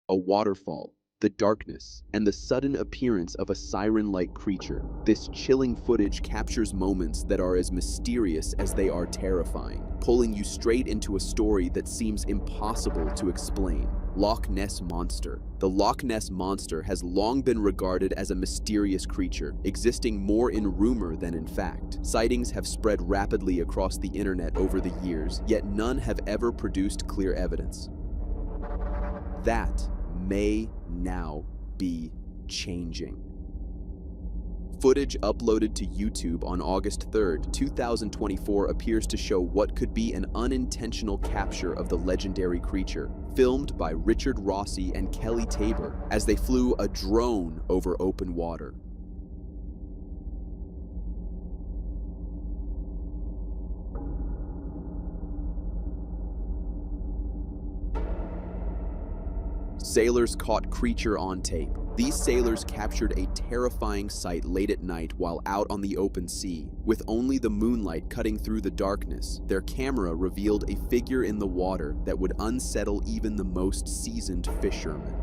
A waterfall, the darkness, and the sudden appearance of a siren-like creature. This chilling footage captures moments that are as mysterious as they are terrifying, pulling you straight into a story that seems impossible to explain. Loch Ness Monster. The Loch Ness Monster has long been regarded as a mysterious creature, existing more in rumor than in fact. Sightings have spread rapidly across the internet over the years, yet none have ever produced clear evidence. That may now be changing. Footage uploaded to YouTube on August 3rd, 2024 appears to show what could be an unintentional capture of the legendary creature, filmed by Richard Rossi and Kelly Tabor as they flew a drone over open water. Sailors caught creature on tape. These sailors captured a terrifying sight late at night while out on the open sea. With only the moonlight cutting through the darkness, their camera revealed a figure in the water that would unsettle even the most seasoned fishermen.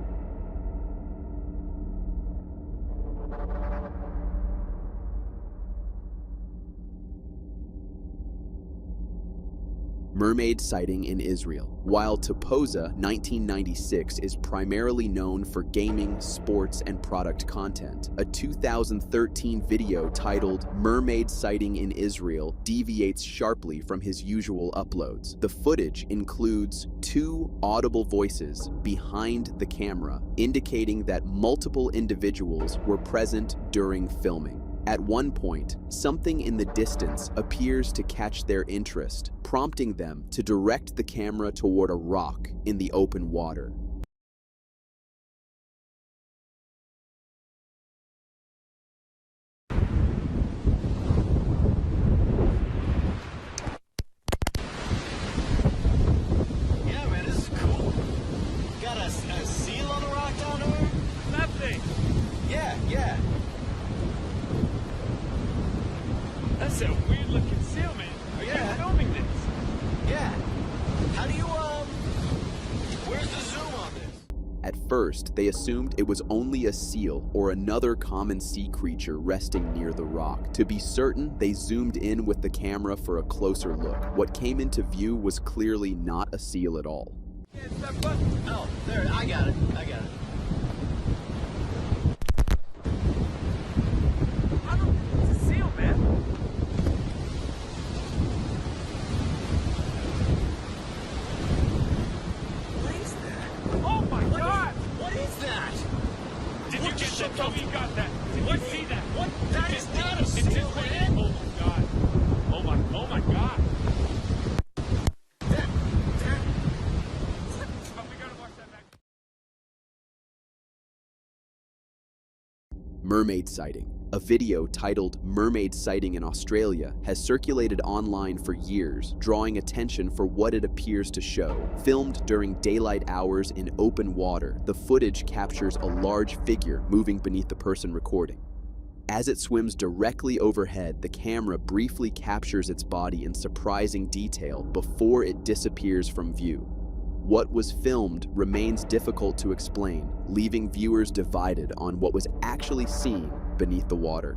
Mermaid sighting in Israel. While Topoza 1996 is primarily known for gaming, sports, and product content, a 2013 video titled "Mermaid Sighting in Israel" deviates sharply from his usual uploads. The footage includes two audible voices behind the camera, indicating that multiple individuals were present during filming. At one point, something in the distance appears to catch their interest, prompting them to direct the camera toward a rock in the open water. Yeah, man, this is cool. Got a seal on the rock down there? That thing! Yeah. That's a weird looking seal, man. Are you filming this? Yeah. How do you, where's the zoom on this? At first, they assumed it was only a seal or another common sea creature resting near the rock. To be certain, they zoomed in with the camera for a closer look. What came into view was clearly not a seal at all. Yeah, it's that button. Oh, there, I got it. It's a seal, man. What is that? Oh my God! What is that? Did you get that? Tell me you got that. Did What? you see that? What? That is not a It's seal, his way. man. Oh my God. Oh my God. That, But we gotta watch that back. Mermaid sighting. A video titled "Mermaid Sighting in Australia" has circulated online for years, drawing attention for what it appears to show. Filmed during daylight hours in open water, the footage captures a large figure moving beneath the person recording. As it swims directly overhead, the camera briefly captures its body in surprising detail before it disappears from view. What was filmed remains difficult to explain, leaving viewers divided on what was actually seen beneath the water.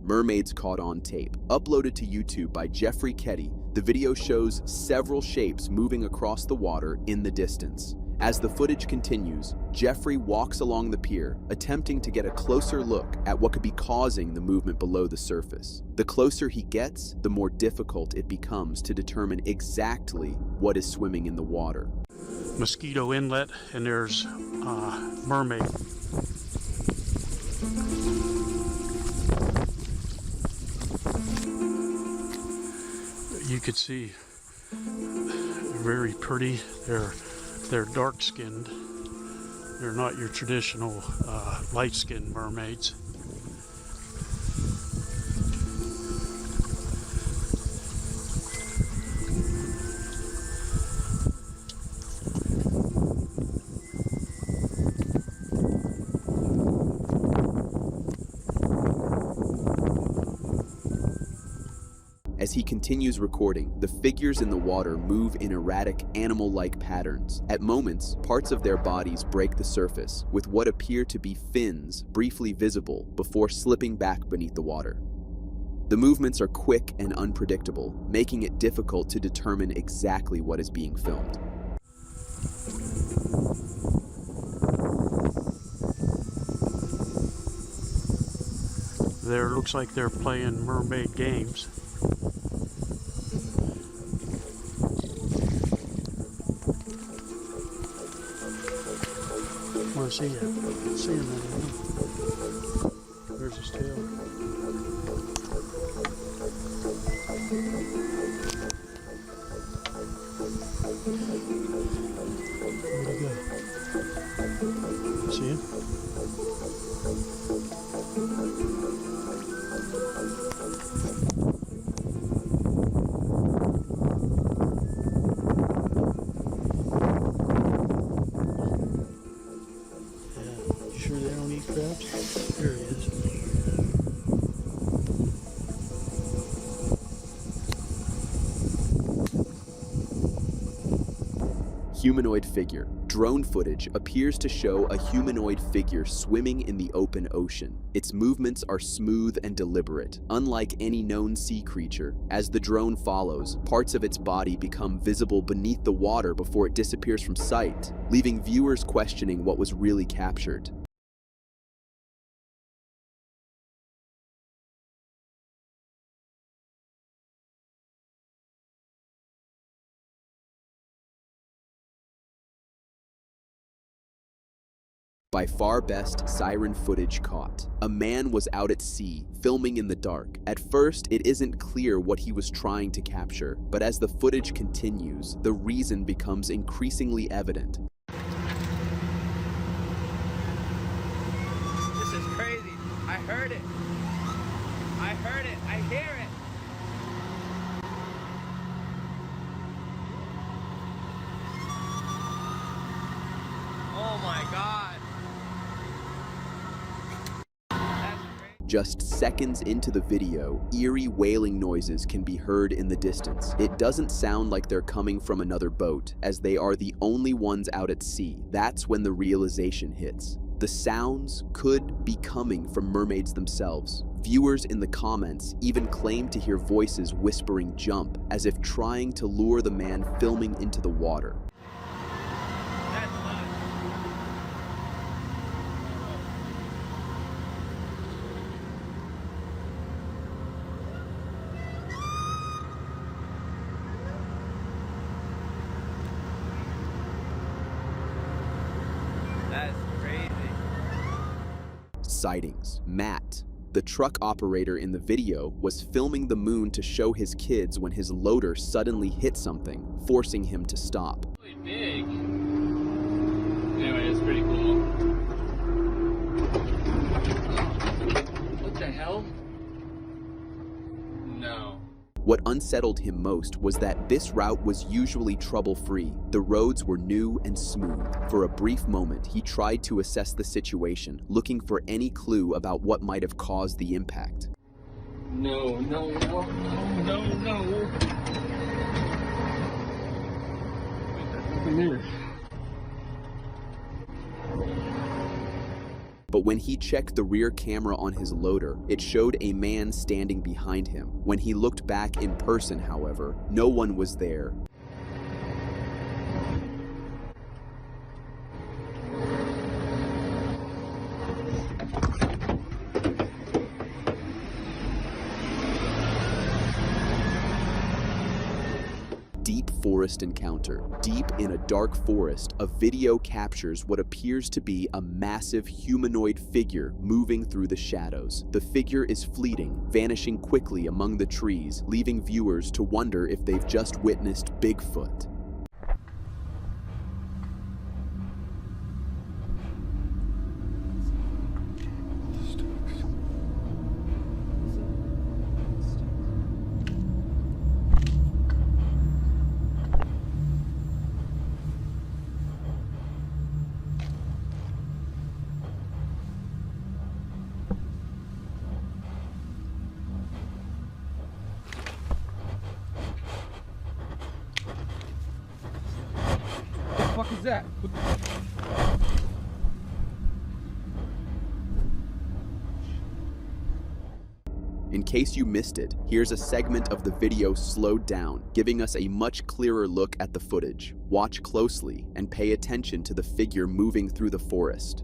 Mermaids caught on tape. Uploaded to YouTube by Jeffrey Ketty, the video shows several shapes moving across the water in the distance. As the footage continues, Jeffrey walks along the pier, attempting to get a closer look at what could be causing the movement below the surface. The closer he gets, the more difficult it becomes to determine exactly what is swimming in the water. Mosquito Inlet, and there's mermaid. You could see They're very pretty. They're dark-skinned. They're not your traditional light-skinned mermaids. As he continues recording, the figures in the water move in erratic, animal-like patterns. At moments, parts of their bodies break the surface, with what appear to be fins briefly visible before slipping back beneath the water. The movements are quick and unpredictable, making it difficult to determine exactly what is being filmed. There looks like they're playing mermaid games. Want to see it? See him. There's his tail. Where'd he go? See him? Sure they don't eat crabs? There he is. Humanoid figure. Drone footage appears to show a humanoid figure swimming in the open ocean. Its movements are smooth and deliberate. Unlike any known sea creature, as the drone follows, parts of its body become visible beneath the water before it disappears from sight, leaving viewers questioning what was really captured. By far best siren footage caught. A man was out at sea, filming in the dark. At first, it isn't clear what he was trying to capture, but as the footage continues, the reason becomes increasingly evident. This is crazy. I heard it. I heard it. I hear it. Oh my God. Just seconds into the video, eerie wailing noises can be heard in the distance. It doesn't sound like they're coming from another boat, as they are the only ones out at sea. That's when the realization hits. The sounds could be coming from mermaids themselves. Viewers in the comments even claim to hear voices whispering "jump," as if trying to lure the man filming into the water. That's crazy. Sightings. Matt, the truck operator in the video, was filming the moon to show his kids when his loader suddenly hit something, forcing him to stop. Really big. Anyway, it's pretty cool. What the hell? No. What unsettled him most was that this route was usually trouble-free. The roads were new and smooth. For a brief moment, he tried to assess the situation, looking for any clue about what might have caused the impact. No. But when he checked the rear camera on his loader, it showed a man standing behind him. When he looked back in person, however, no one was there. deep forest encounter. Deep in a dark forest, a video captures what appears to be a massive humanoid figure moving through the shadows. The figure is fleeting, vanishing quickly among the trees, leaving viewers to wonder if they've just witnessed Bigfoot. What the fuck is that? In case you missed it, here's a segment of the video slowed down, giving us a much clearer look at the footage. Watch closely and pay attention to the figure moving through the forest.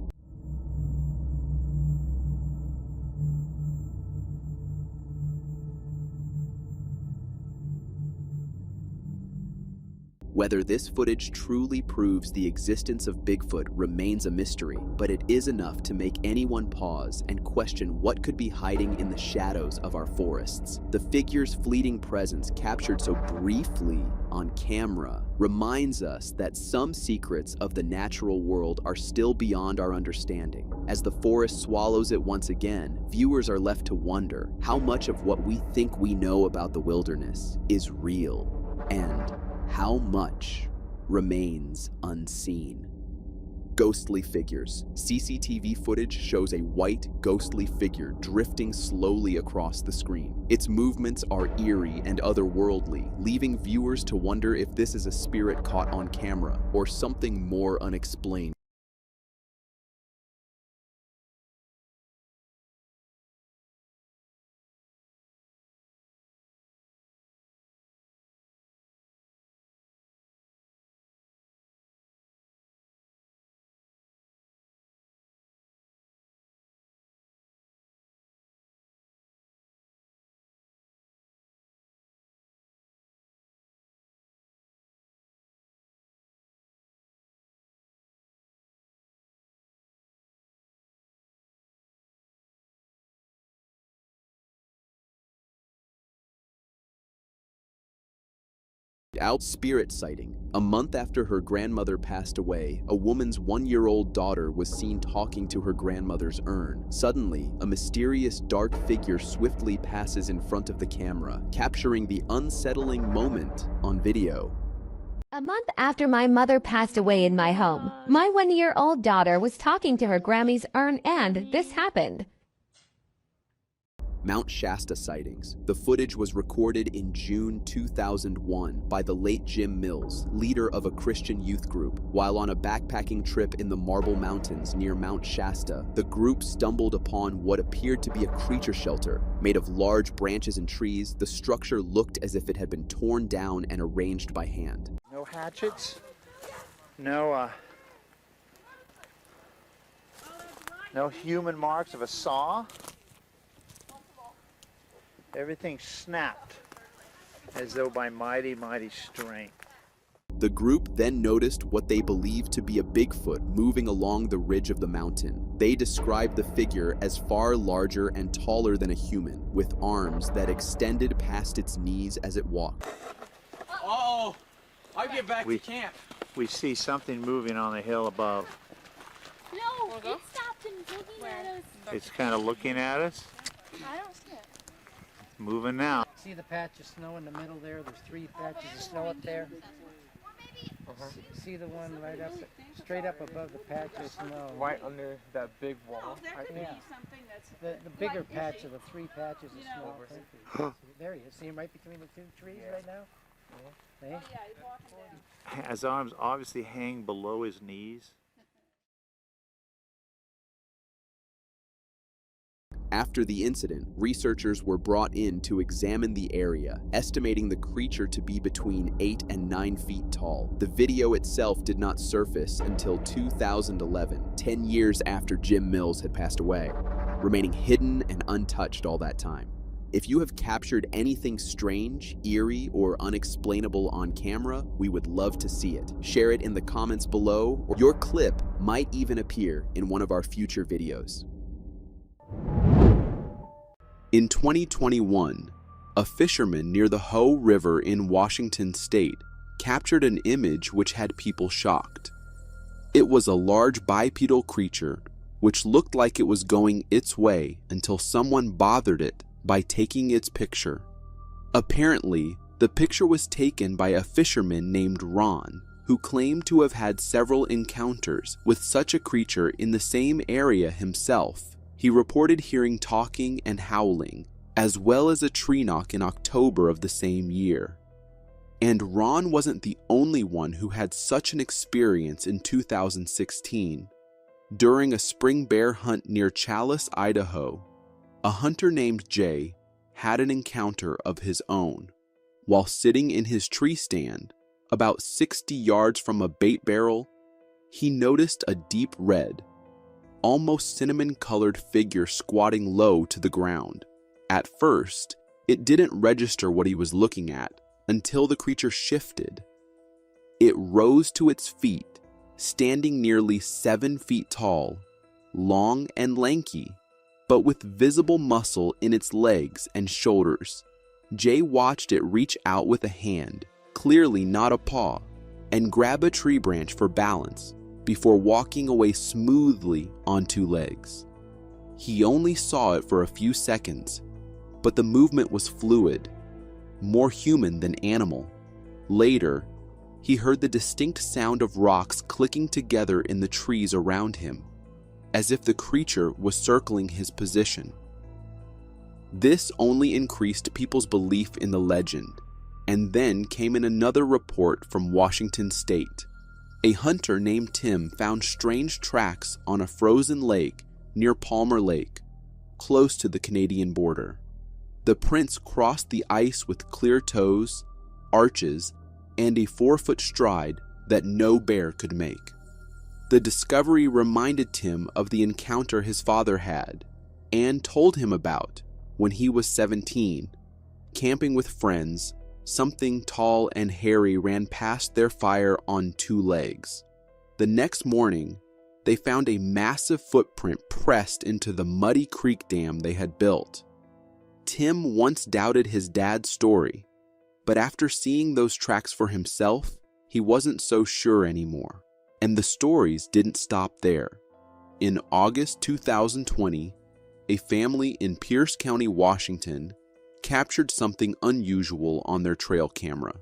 Whether this footage truly proves the existence of Bigfoot remains a mystery, but it is enough to make anyone pause and question what could be hiding in the shadows of our forests. The figure's fleeting presence, captured so briefly on camera, reminds us that some secrets of the natural world are still beyond our understanding. As the forest swallows it once again, viewers are left to wonder how much of what we think we know about the wilderness is real, and how much remains unseen. Ghostly figures. CCTV footage shows a white, ghostly figure drifting slowly across the screen. Its movements are eerie and otherworldly, leaving viewers to wonder if this is a spirit caught on camera or something more unexplained. Out spirit sighting. A month after her grandmother passed away, a woman's 1-year-old daughter was seen talking to her grandmother's urn. Suddenly, a mysterious dark figure swiftly passes in front of the camera, capturing the unsettling moment on video. A month after my mother passed away in my home, my 1-year-old daughter was talking to her Grammy's urn and this happened. Mount Shasta sightings. The footage was recorded in June 2001 by the late Jim Mills, leader of a Christian youth group. While on a backpacking trip in the Marble Mountains near Mount Shasta, the group stumbled upon what appeared to be a creature shelter. Made of large branches and trees, the structure looked as if it had been torn down and arranged by hand. No hatchets, no human marks of a saw. Everything snapped as though by mighty, mighty strength. The group then noticed what they believed to be a Bigfoot moving along the ridge of the mountain. They described the figure as far larger and taller than a human, with arms that extended past its knees as it walked. Uh-oh! I get back to camp. We see something moving on the hill above. No, it stopped and looking at us. It's kind of looking at us. I don't see it. Moving now. See the patch of snow in the middle there? There's 3 patches of snow up there. See the one right up, straight up above the patch of snow. Right under that big wall. Yeah. The bigger patch of the 3 patches of snow. There he is. See him right between the 2 trees right now? See? His arms obviously hang below his knees. After the incident, researchers were brought in to examine the area, estimating the creature to be between 8 and 9 feet tall. The video itself did not surface until 2011, 10 years after Jim Mills had passed away, remaining hidden and untouched all that time. If you have captured anything strange, eerie, or unexplainable on camera, we would love to see it. Share it in the comments below, or your clip might even appear in one of our future videos. In 2021, a fisherman near the Hoh River in Washington state captured an image which had people shocked. It was a large bipedal creature which looked like it was going its way until someone bothered it by taking its picture. Apparently, the picture was taken by a fisherman named Ron, who claimed to have had several encounters with such a creature in the same area himself. He reported hearing talking and howling, as well as a tree knock in October of the same year. And Ron wasn't the only one who had such an experience in 2016. During a spring bear hunt near Challis, Idaho, a hunter named Jay had an encounter of his own. While sitting in his tree stand, about 60 yards from a bait barrel, he noticed a deep red, almost cinnamon-colored figure squatting low to the ground. At first, it didn't register what he was looking at until the creature shifted. It rose to its feet, standing nearly 7 feet tall, long and lanky, but with visible muscle in its legs and shoulders. Jay watched it reach out with a hand, clearly not a paw, and grab a tree branch for balance before walking away smoothly on 2 legs. He only saw it for a few seconds, but the movement was fluid, more human than animal. Later, he heard the distinct sound of rocks clicking together in the trees around him, as if the creature was circling his position. This only increased people's belief in the legend, and then came in another report from Washington state. A hunter named Tim found strange tracks on a frozen lake near Palmer Lake, close to the Canadian border. The prints crossed the ice with clear toes, arches, and a 4-foot stride that no bear could make. The discovery reminded Tim of the encounter his father had and told him about when he was 17. Camping with friends, something tall and hairy ran past their fire on 2 legs. The next morning, they found a massive footprint pressed into the muddy creek dam they had built. Tim once doubted his dad's story, but after seeing those tracks for himself, he wasn't so sure anymore. And the stories didn't stop there. In August 2020, a family in Pierce County, Washington, captured something unusual on their trail camera.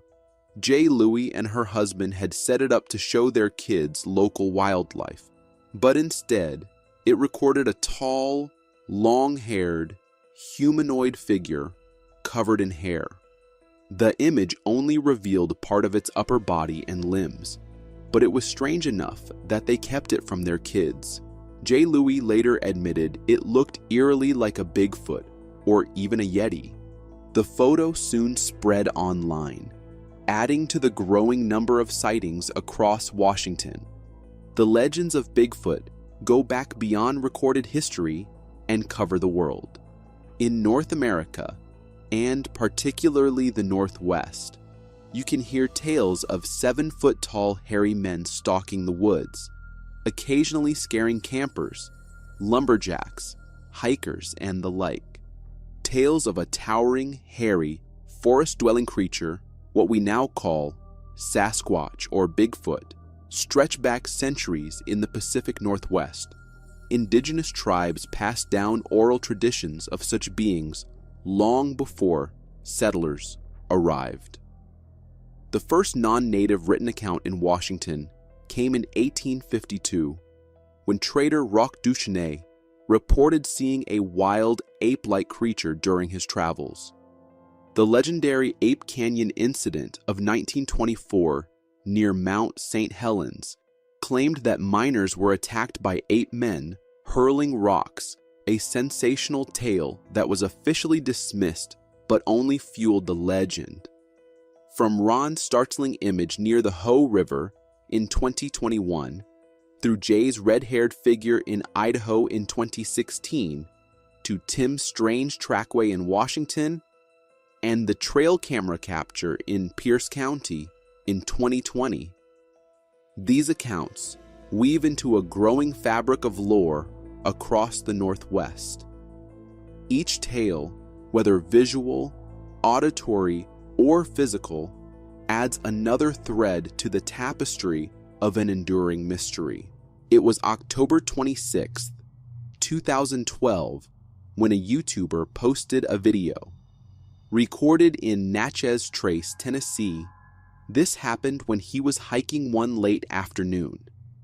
Jay Louie and her husband had set it up to show their kids local wildlife, but instead, it recorded a tall, long-haired, humanoid figure covered in hair. The image only revealed part of its upper body and limbs, but it was strange enough that they kept it from their kids. Jay Louie later admitted it looked eerily like a Bigfoot or even a Yeti. The photo soon spread online, adding to the growing number of sightings across Washington. The legends of Bigfoot go back beyond recorded history and cover the world. In North America, and particularly the Northwest, you can hear tales of 7-foot-tall hairy men stalking the woods, occasionally scaring campers, lumberjacks, hikers, and the like. Tales of a towering, hairy, forest-dwelling creature, what we now call Sasquatch or Bigfoot, stretch back centuries in the Pacific Northwest. Indigenous tribes passed down oral traditions of such beings long before settlers arrived. The first non-native written account in Washington came in 1852, when trader Roch Duchesnay reported seeing a wild ape-like creature during his travels. The legendary Ape Canyon incident of 1924 near Mount St. Helens claimed that miners were attacked by 8 men hurling rocks, a sensational tale that was officially dismissed but only fueled the legend. From Ron's startling image near the Hoh River in 2021, through Jay's red-haired figure in Idaho in 2016, to Tim's strange trackway in Washington and the trail camera capture in Pierce County in 2020. These accounts weave into a growing fabric of lore across the Northwest. Each tale, whether visual, auditory, or physical, adds another thread to the tapestry of an enduring mystery. It was October 26th, 2012, when a YouTuber posted a video. Recorded in Natchez Trace, Tennessee, this happened when he was hiking one late afternoon.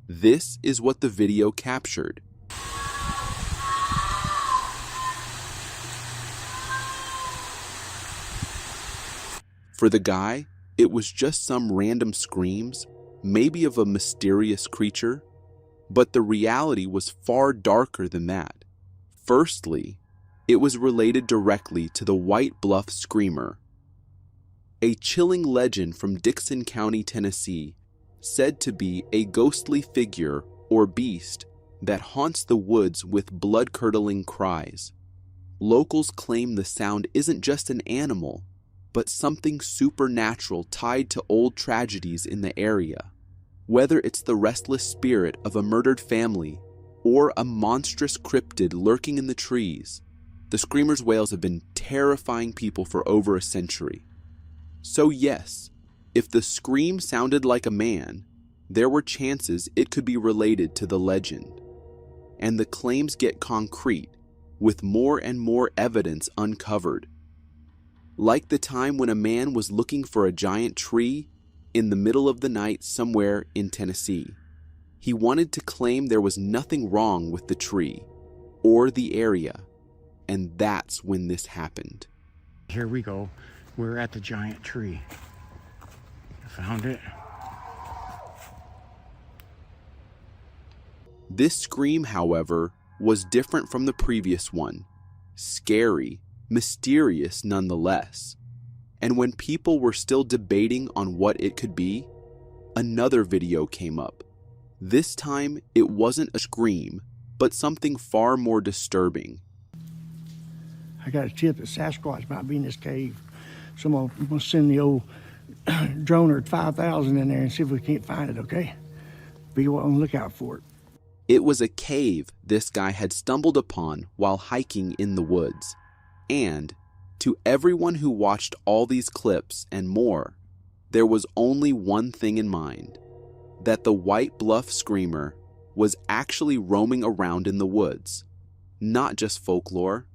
This is what the video captured. For the guy, it was just some random screams, maybe of a mysterious creature, but the reality was far darker than that. Firstly, it was related directly to the White Bluff Screamer, a chilling legend from Dickson County, Tennessee, said to be a ghostly figure or beast that haunts the woods with blood-curdling cries. Locals claim the sound isn't just an animal, but something supernatural tied to old tragedies in the area. Whether it's the restless spirit of a murdered family or a monstrous cryptid lurking in the trees, the Screamer's wails have been terrifying people for over a century. So yes, if the scream sounded like a man, there were chances it could be related to the legend. And the claims get concrete, with more and more evidence uncovered. Like the time when a man was looking for a giant tree in the middle of the night somewhere in Tennessee. He wanted to claim there was nothing wrong with the tree or the area, and that's when this happened. Here we go. We're at the giant tree. I found it. This scream, however, was different from the previous one. Scary, mysterious nonetheless. And when people were still debating on what it could be, another video came up. This time, it wasn't a scream, but something far more disturbing. I got a tip that Sasquatch might be in this cave. So I'm gonna send the old droner at 5,000 in there and see if we can't find it, okay? Be on the lookout for it. It was a cave this guy had stumbled upon while hiking in the woods. And, to everyone who watched all these clips and more, there was only one thing in mind: that the White Bluff Screamer was actually roaming around in the woods, not just folklore.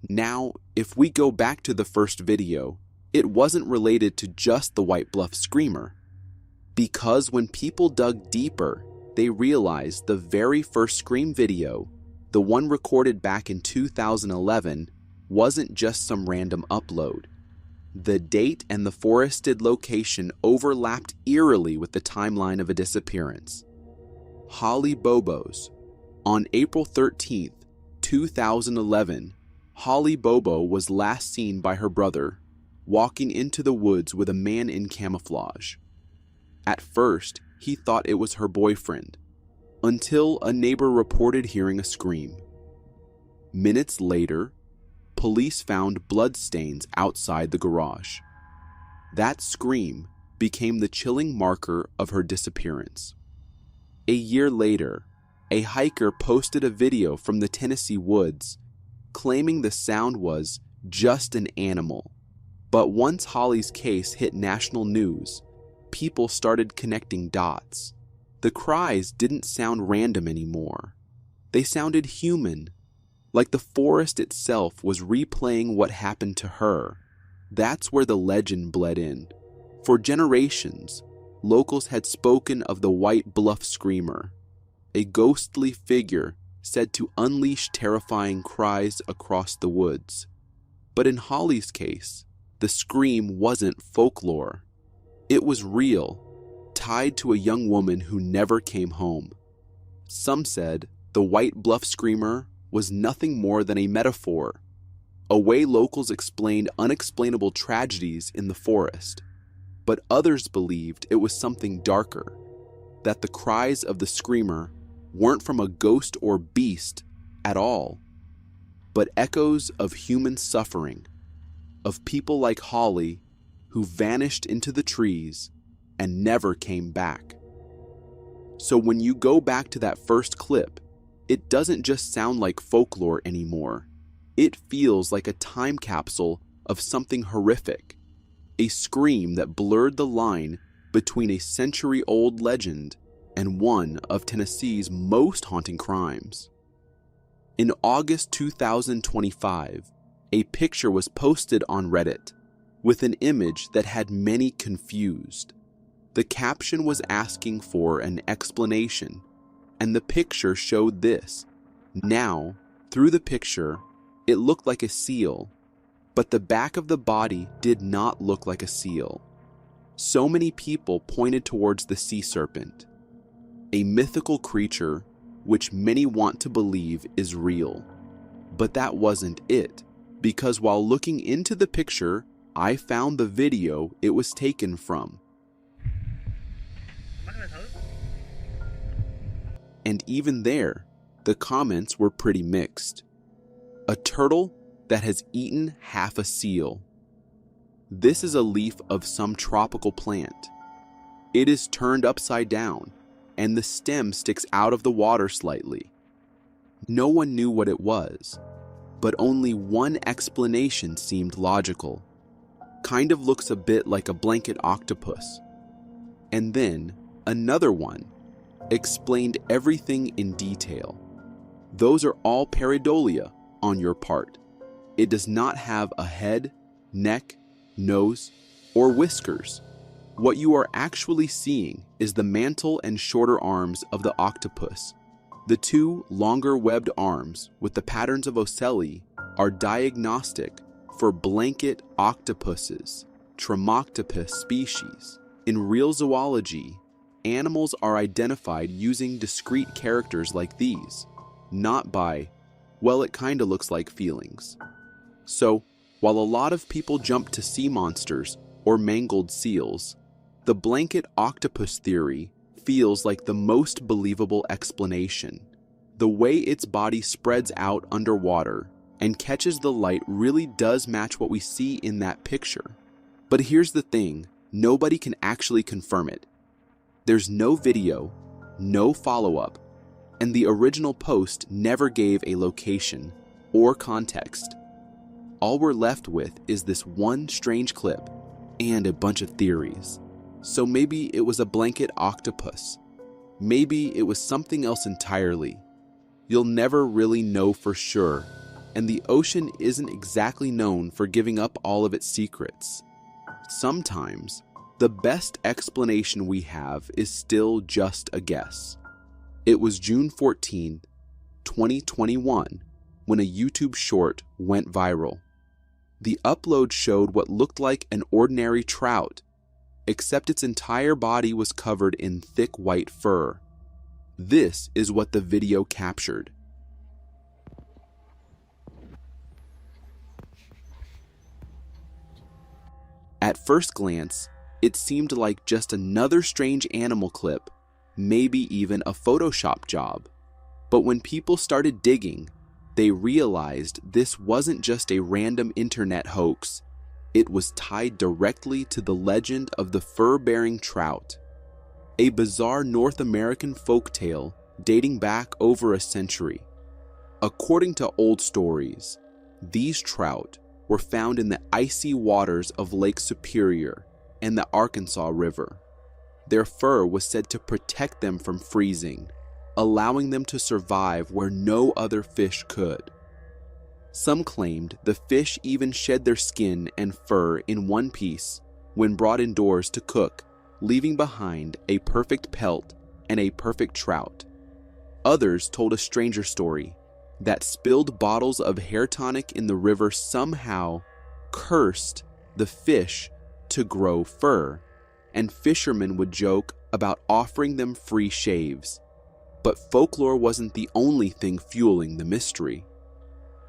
Now, if we go back to the first video, it wasn't related to just the White Bluff Screamer. Because when people dug deeper, they realized the very first Scream video, the one recorded back in 2011, wasn't just some random upload. The date and the forested location overlapped eerily with the timeline of a disappearance. Holly Bobo's. On April 13th, 2011, Holly Bobo was last seen by her brother, walking into the woods with a man in camouflage. At first, he thought it was her boyfriend, until a neighbor reported hearing a scream. Minutes later, police found bloodstains outside the garage. That scream became the chilling marker of her disappearance. A year later, a hiker posted a video from the Tennessee woods, claiming the sound was just an animal. But once Holly's case hit national news, people started connecting dots. The cries didn't sound random anymore. They sounded human, like the forest itself was replaying what happened to her. That's where the legend bled in. For generations, locals had spoken of the White Bluff Screamer, a ghostly figure said to unleash terrifying cries across the woods. But in Holly's case, the scream wasn't folklore. It was real, tied to a young woman who never came home. Some said the White Bluff Screamer was nothing more than a metaphor, a way locals explained unexplainable tragedies in the forest. But others believed it was something darker, that the cries of the screamer weren't from a ghost or beast at all. but echoes of human suffering, of people like Holly who vanished into the trees and never came back. So when you go back to that first clip, it doesn't just sound like folklore anymore. It feels like a time capsule of something horrific, a scream that blurred the line between a century-old legend and one of Tennessee's most haunting crimes. In August 2025, a picture was posted on Reddit with an image that had many confused. The caption was asking for an explanation, and the picture showed this. Now, through the picture, it looked like a seal, but the back of the body did not look like a seal. So many people pointed towards the sea serpent, a mythical creature which many want to believe is real. But that wasn't it, because while looking into the picture, I found the video it was taken from. And even there, the comments were pretty mixed. A turtle that has eaten half a seal. This is a leaf of some tropical plant. It is turned upside down, and the stem sticks out of the water slightly. No one knew what it was, but only one explanation seemed logical. Kind of looks a bit like a blanket octopus. And then another one explained everything in detail. Those are all pareidolia on your part. It does not have a head, neck, nose, or whiskers. What you are actually seeing is the mantle and shorter arms of the octopus. The two longer webbed arms with the patterns of ocelli are diagnostic for blanket octopuses, Tremoctopus species. In real zoology, animals are identified using discrete characters like these, not by, well, it kinda looks like feelings. So, while a lot of people jump to sea monsters or mangled seals, the blanket octopus theory feels like the most believable explanation. The way its body spreads out underwater and catches the light really does match what we see in that picture. But here's the thing, nobody can actually confirm it. There's no video, no follow-up, and the original post never gave a location or context. All we're left with is this one strange clip and a bunch of theories. So maybe it was a blanket octopus. Maybe it was something else entirely. You'll never really know for sure, and the ocean isn't exactly known for giving up all of its secrets. Sometimes, the best explanation we have is still just a guess. It was June 14, 2021, when a YouTube short went viral. The upload showed what looked like an ordinary trout, except its entire body was covered in thick white fur. This is what the video captured. At first glance, it seemed like just another strange animal clip, maybe even a Photoshop job. But when people started digging, they realized this wasn't just a random internet hoax. It was tied directly to the legend of the fur-bearing trout, a bizarre North American folktale dating back over a century. According to old stories, these trout were found in the icy waters of Lake Superior and the Arkansas River. Their fur was said to protect them from freezing, allowing them to survive where no other fish could. Some claimed the fish even shed their skin and fur in one piece when brought indoors to cook, leaving behind a perfect pelt and a perfect trout. Others told a stranger story that spilled bottles of hair tonic in the river somehow cursed the fish to grow fur, and fishermen would joke about offering them free shaves. But folklore wasn't the only thing fueling the mystery.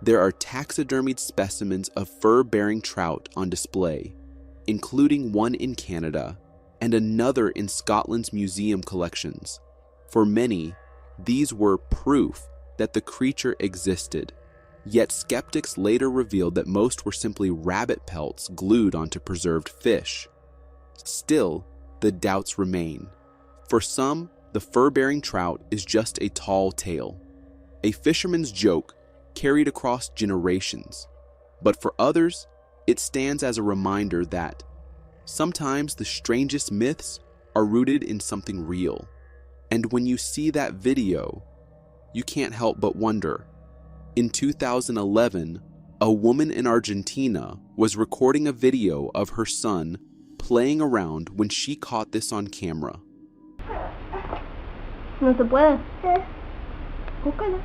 There are taxidermied specimens of fur-bearing trout on display, including one in Canada and another in Scotland's museum collections. For many, these were proof that the creature existed. Yet skeptics later revealed that most were simply rabbit pelts glued onto preserved fish. Still, the doubts remain. For some, the fur-bearing trout is just a tall tale, a fisherman's joke carried across generations. But for others, it stands as a reminder that sometimes the strangest myths are rooted in something real. And when you see that video, you can't help but wonder. In 2011, a woman in Argentina was recording a video of her son playing around when she caught this on camera. No se puede. Búscala.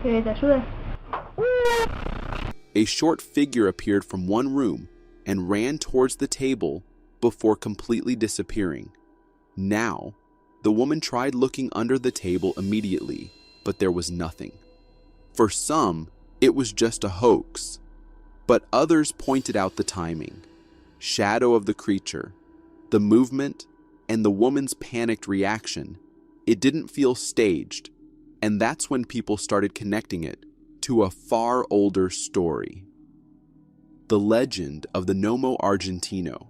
Que te ayude. A short figure appeared from one room and ran towards the table before completely disappearing. Now, the woman tried looking under the table immediately, but there was nothing. For some, it was just a hoax, but others pointed out the timing, shadow of the creature, the movement, and the woman's panicked reaction. It didn't feel staged, and that's when people started connecting it to a far older story. The legend of the Gnomo Argentino.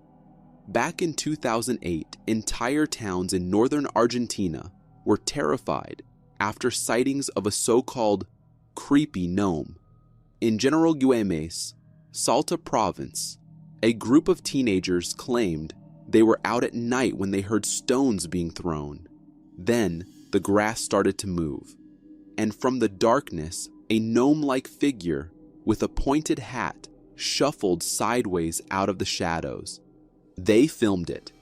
Back in 2008, entire towns in northern Argentina were terrified after sightings of a so-called creepy gnome. In General Güemes, Salta province, a group of teenagers claimed they were out at night when they heard stones being thrown. Then, the grass started to move, and from the darkness, a gnome-like figure with a pointed hat shuffled sideways out of the shadows. They filmed it.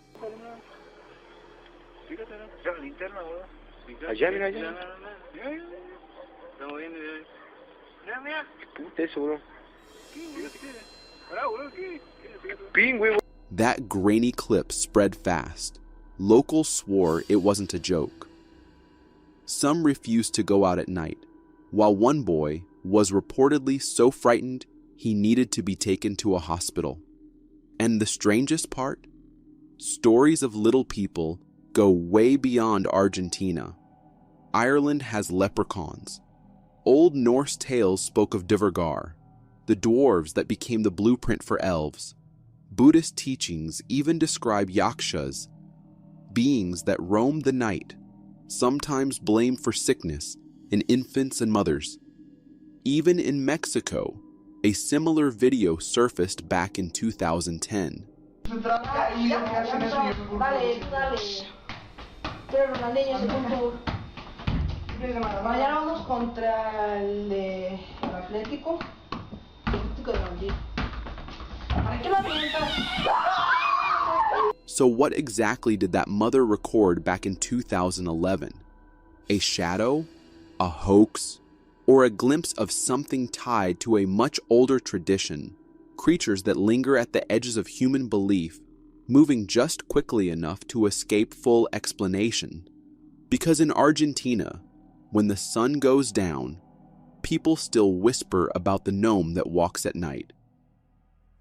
That grainy clip spread fast. Locals swore it wasn't a joke. Some refused to go out at night, while one boy was reportedly so frightened he needed to be taken to a hospital. And the strangest part? Stories of little people go way beyond Argentina. Ireland has leprechauns. Old Norse tales spoke of Duergar, the dwarves that became the blueprint for elves. Buddhist teachings even describe yakshas, beings that roam the night, sometimes blamed for sickness in infants and mothers. Even in Mexico, a similar video surfaced back in 2010. So what exactly did that mother record back in 2011? A shadow? A hoax? Or a glimpse of something tied to a much older tradition? Creatures that linger at the edges of human belief, moving just quickly enough to escape full explanation. Because in Argentina, when the sun goes down, people still whisper about the gnome that walks at night.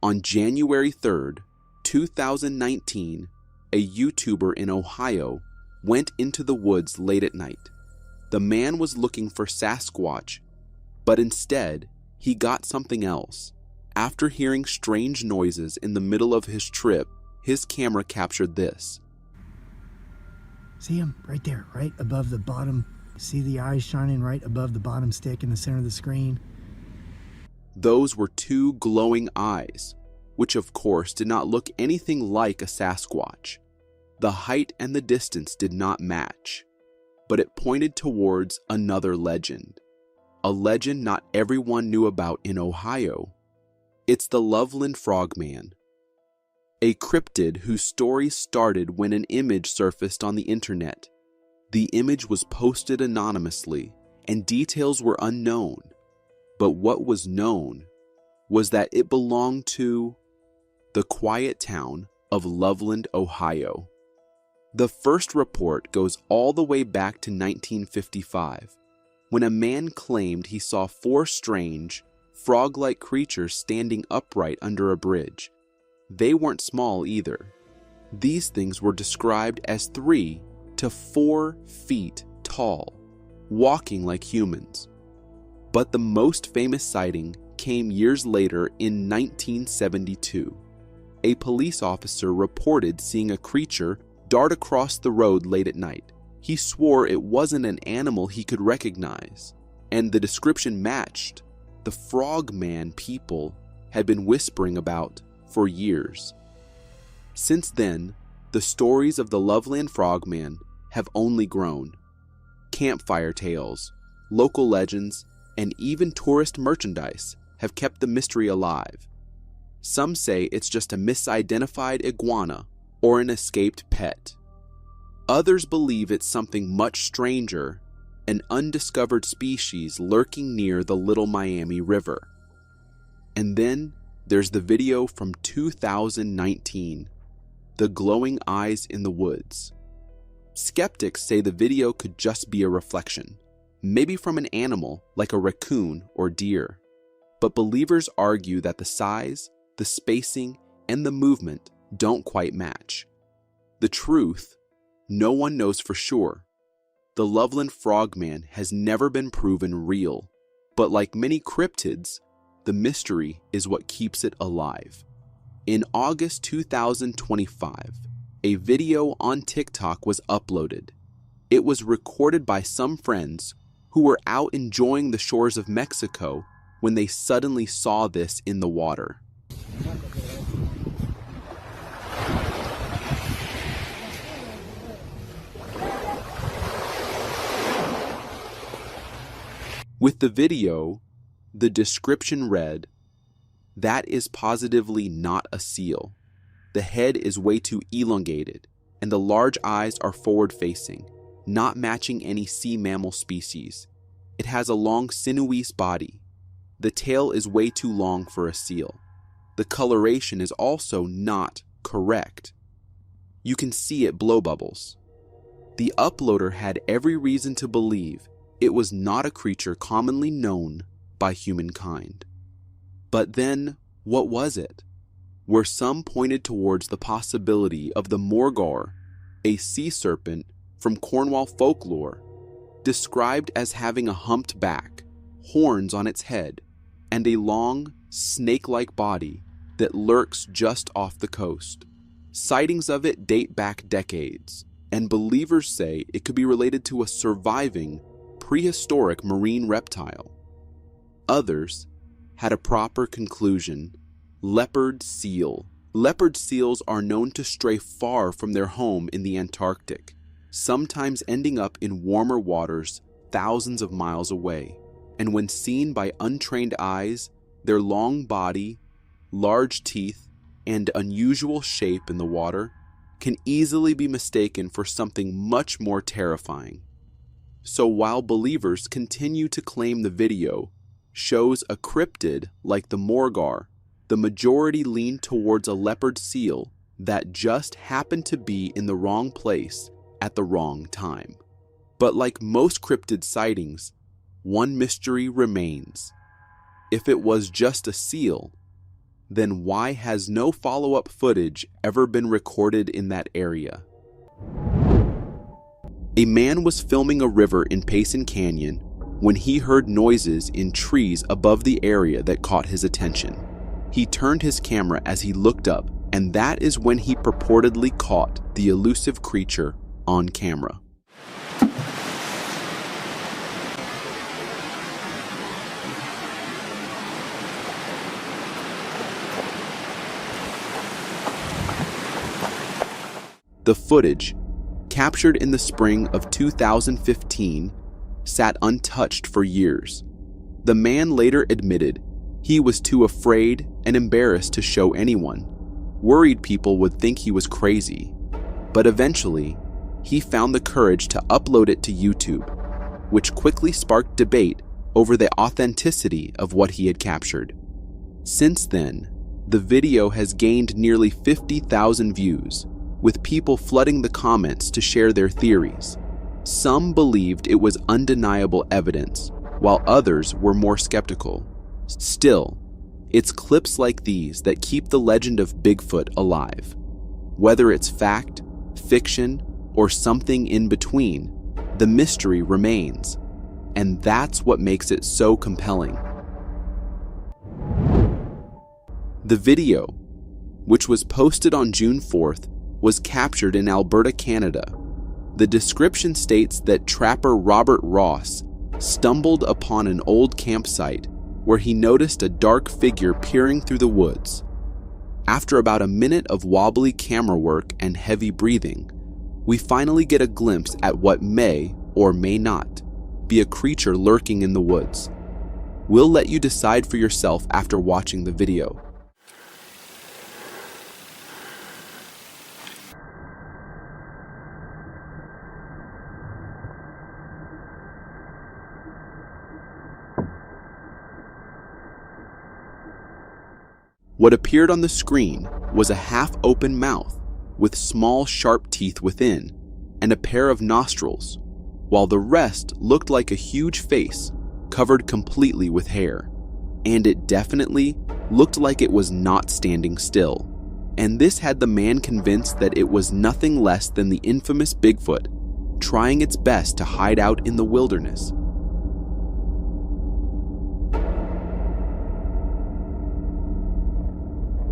On January 3rd, 2019, a YouTuber in Ohio went into the woods late at night. The man was looking for Sasquatch, but instead, he got something else. After hearing strange noises in the middle of his trip, his camera captured this. See him right there, right above the bottom. See the eyes shining right above the bottom stick in the center of the screen? Those were two glowing eyes, which of course did not look anything like a Sasquatch. The height and the distance did not match, but it pointed towards another legend. A legend not everyone knew about in Ohio. It's the Loveland Frogman, a cryptid whose story started when an image surfaced on the internet. The image was posted anonymously, and details were unknown. But what was known was that it belonged to the quiet town of Loveland, Ohio. The first report goes all the way back to 1955, when a man claimed he saw 4 strange, frog-like creatures standing upright under a bridge. They weren't small either. These things were described as 3 to 4 feet tall, walking like humans. But the most famous sighting came years later in 1972. A police officer reported seeing a creature dart across the road late at night. He swore it wasn't an animal he could recognize, and the description matched the frogman people had been whispering about for years. Since then, the stories of the Loveland Frogman have only grown. Campfire tales, local legends, and even tourist merchandise have kept the mystery alive. Some say it's just a misidentified iguana or an escaped pet. Others believe it's something much stranger, an undiscovered species lurking near the Little Miami River. And then there's the video from 2019, the glowing eyes in the woods. Skeptics say the video could just be a reflection, maybe from an animal like a raccoon or deer. But believers argue that the size, the spacing, and the movement don't quite match. The truth, no one knows for sure. The Loveland Frogman has never been proven real, but like many cryptids, the mystery is what keeps it alive. In August 2025, a video on TikTok was uploaded. It was recorded by some friends who were out enjoying the shores of Mexico when they suddenly saw this in the water. With the video, the description read, "That is positively not a seal. The head is way too elongated, and the large eyes are forward-facing, not matching any sea mammal species. It has a long sinewy body. The tail is way too long for a seal. The coloration is also not correct. You can see it blow bubbles." The uploader had every reason to believe it was not a creature commonly known by humankind. But then, what was it? Where some pointed towards the possibility of the Morgar, a sea serpent from Cornwall folklore, described as having a humped back, horns on its head, and a long, snake-like body that lurks just off the coast. Sightings of it date back decades, and believers say it could be related to a surviving, prehistoric marine reptile. Others had a proper conclusion: leopard seal. Leopard seals are known to stray far from their home in the Antarctic, sometimes ending up in warmer waters thousands of miles away. And when seen by untrained eyes, their long body, large teeth, and unusual shape in the water can easily be mistaken for something much more terrifying. So while believers continue to claim the video shows a cryptid like the Morgar, the majority lean towards a leopard seal that just happened to be in the wrong place at the wrong time. But like most cryptid sightings, one mystery remains. If it was just a seal, then why has no follow-up footage ever been recorded in that area? A man was filming a river in Payson Canyon when he heard noises in trees above the area that caught his attention. He turned his camera as he looked up, and that is when he purportedly caught the elusive creature on camera. The footage, captured in the spring of 2015, sat untouched for years. The man later admitted he was too afraid and embarrassed to show anyone, worried people would think he was crazy. But eventually, he found the courage to upload it to YouTube, which quickly sparked debate over the authenticity of what he had captured. Since then, the video has gained nearly 50,000 views, with people flooding the comments to share their theories. Some believed it was undeniable evidence, while others were more skeptical. Still, it's clips like these that keep the legend of Bigfoot alive. Whether it's fact, fiction, or something in between, the mystery remains. and that's what makes it so compelling. The video, which was posted on June 4th, was captured in Alberta, Canada. The description states that trapper Robert Ross stumbled upon an old campsite where he noticed a dark figure peering through the woods. After about a minute of wobbly camera work and heavy breathing, we finally get a glimpse at what may, or may not, be a creature lurking in the woods. We'll let you decide for yourself after watching the video. What appeared on the screen was a half-open mouth with small sharp teeth within and a pair of nostrils, while the rest looked like a huge face covered completely with hair. And it definitely looked like it was not standing still. And this had the man convinced that it was nothing less than the infamous Bigfoot, trying its best to hide out in the wilderness.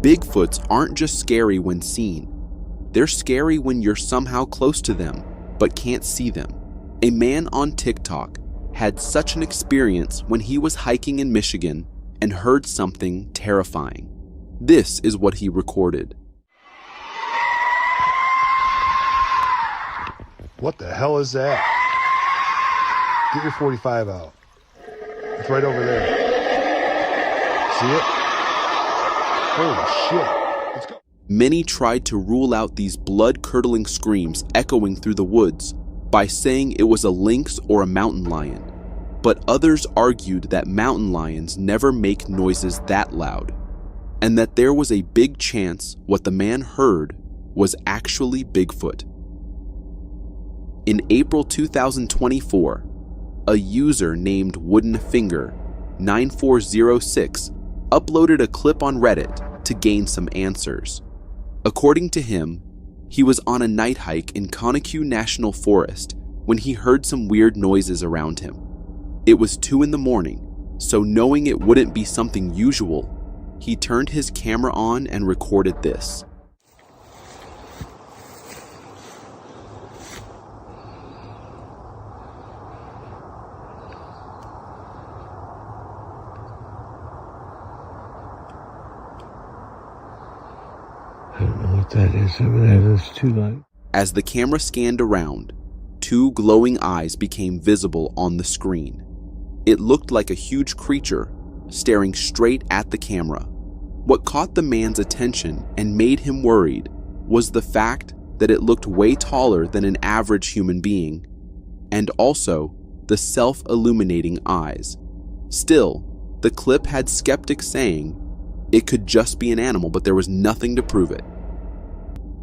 Bigfoots aren't just scary when seen. They're scary when you're somehow close to them, but can't see them. A man on TikTok had such an experience when he was hiking in Michigan and heard something terrifying. This is what he recorded. What the hell is that? Get your 45 out. It's right over there. See it? Holy shit. Let's go. Many tried to rule out these blood-curdling screams echoing through the woods by saying it was a lynx or a mountain lion, but others argued that mountain lions never make noises that loud, and that there was a big chance what the man heard was actually Bigfoot. In April 2024, a user named Wooden Finger 9406 uploaded a clip on Reddit to gain some answers. According to him, he was on a night hike in Conecuh National Forest when he heard some weird noises around him. It was 2 a.m, so knowing it wouldn't be something usual, he turned his camera on and recorded this. I don't know what that is. That is too light. As the camera scanned around, 2 glowing eyes became visible on the screen. It looked like a huge creature staring straight at the camera. What caught the man's attention and made him worried was the fact that it looked way taller than an average human being, and also the self-illuminating eyes. Still, the clip had skeptics saying it could just be an animal, but there was nothing to prove it.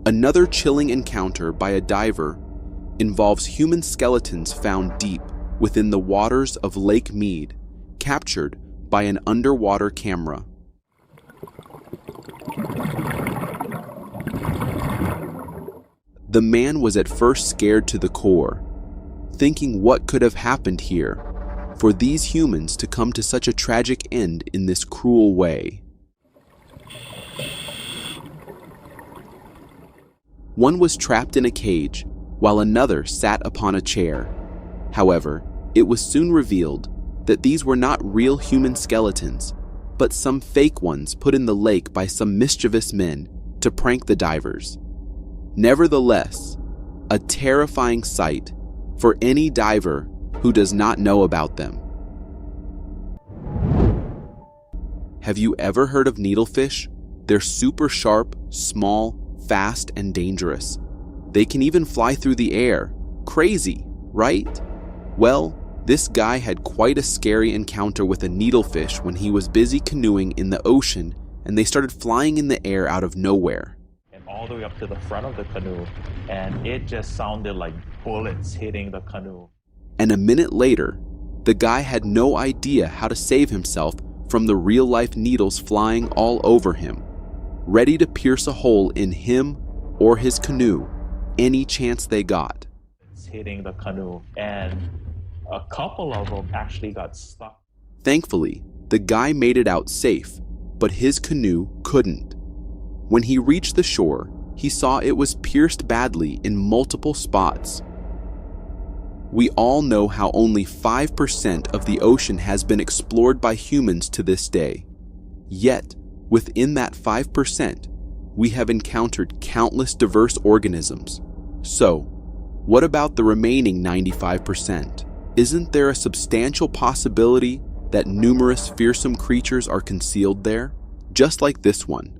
Another chilling encounter by a diver involves human skeletons found deep within the waters of Lake Mead, captured by an underwater camera. The man was at first scared to the core, thinking what could have happened here for these humans to come to such a tragic end in this cruel way. One was trapped in a cage, while another sat upon a chair. However, it was soon revealed that these were not real human skeletons, but some fake ones put in the lake by some mischievous men to prank the divers. Nevertheless, a terrifying sight for any diver who does not know about them. Have you ever heard of needlefish? They're super sharp, small, fast, and dangerous. They can even fly through the air. Crazy, right? Well, this guy had quite a scary encounter with a needlefish when he was busy canoeing in the ocean, and they started flying in the air out of nowhere. And all the way up to the front of the canoe, and it just sounded like bullets hitting the canoe. And a minute later, the guy had no idea how to save himself from the real-life needles flying all over him, ready to pierce a hole in him or his canoe any chance they got. It's hitting the canoe, and A couple of them actually got stuck. Thankfully, the guy made it out safe, but his canoe couldn't. When he reached the shore, he saw it was pierced badly in multiple spots. We all know how only 5% of the ocean has been explored by humans to this day. Yet, within that 5%, we have encountered countless diverse organisms. So, what about the remaining 95%? Isn't there a substantial possibility that numerous fearsome creatures are concealed there, just like this one?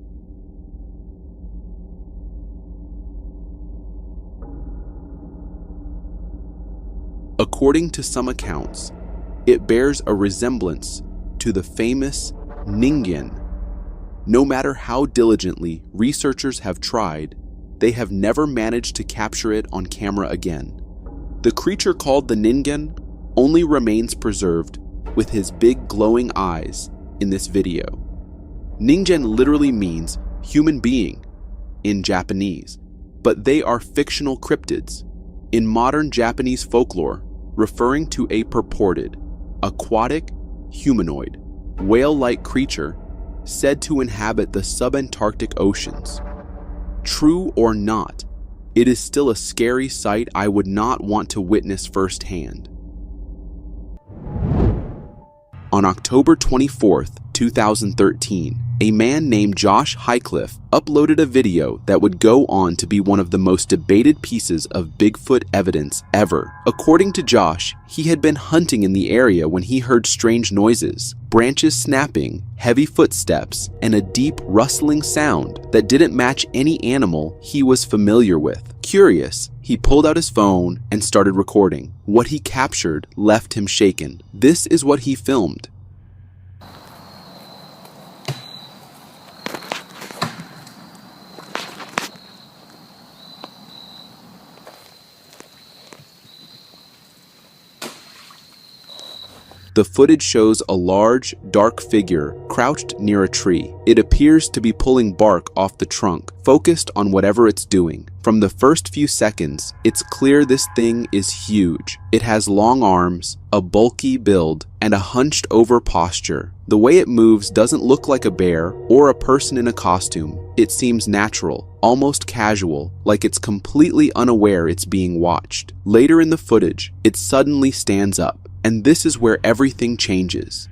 According to some accounts, it bears a resemblance to the famous Ningen. No matter how diligently researchers have tried, they have never managed to capture it on camera again. The creature called the Ningen only remains preserved with his big glowing eyes in this video. Ningen literally means human being in Japanese, but they are fictional cryptids in modern Japanese folklore, referring to a purported aquatic humanoid whale-like creature said to inhabit the subantarctic oceans. True or not, it is still a scary sight I would not want to witness firsthand. On October 24th, 2013, a man named Josh Highcliffe uploaded a video that would go on to be one of the most debated pieces of Bigfoot evidence ever. According to Josh, he had been hunting in the area when he heard strange noises, branches snapping, heavy footsteps, and a deep rustling sound that didn't match any animal he was familiar with. Curious, he pulled out his phone and started recording. What he captured left him shaken. This is what he filmed. The footage shows a large, dark figure crouched near a tree. It appears to be pulling bark off the trunk, focused on whatever it's doing. From the first few seconds, it's clear this thing is huge. It has long arms, a bulky build, and a hunched over posture. The way it moves doesn't look like a bear or a person in a costume. It seems natural, almost casual, like it's completely unaware it's being watched. Later in the footage, it suddenly stands up. And this is where everything changes.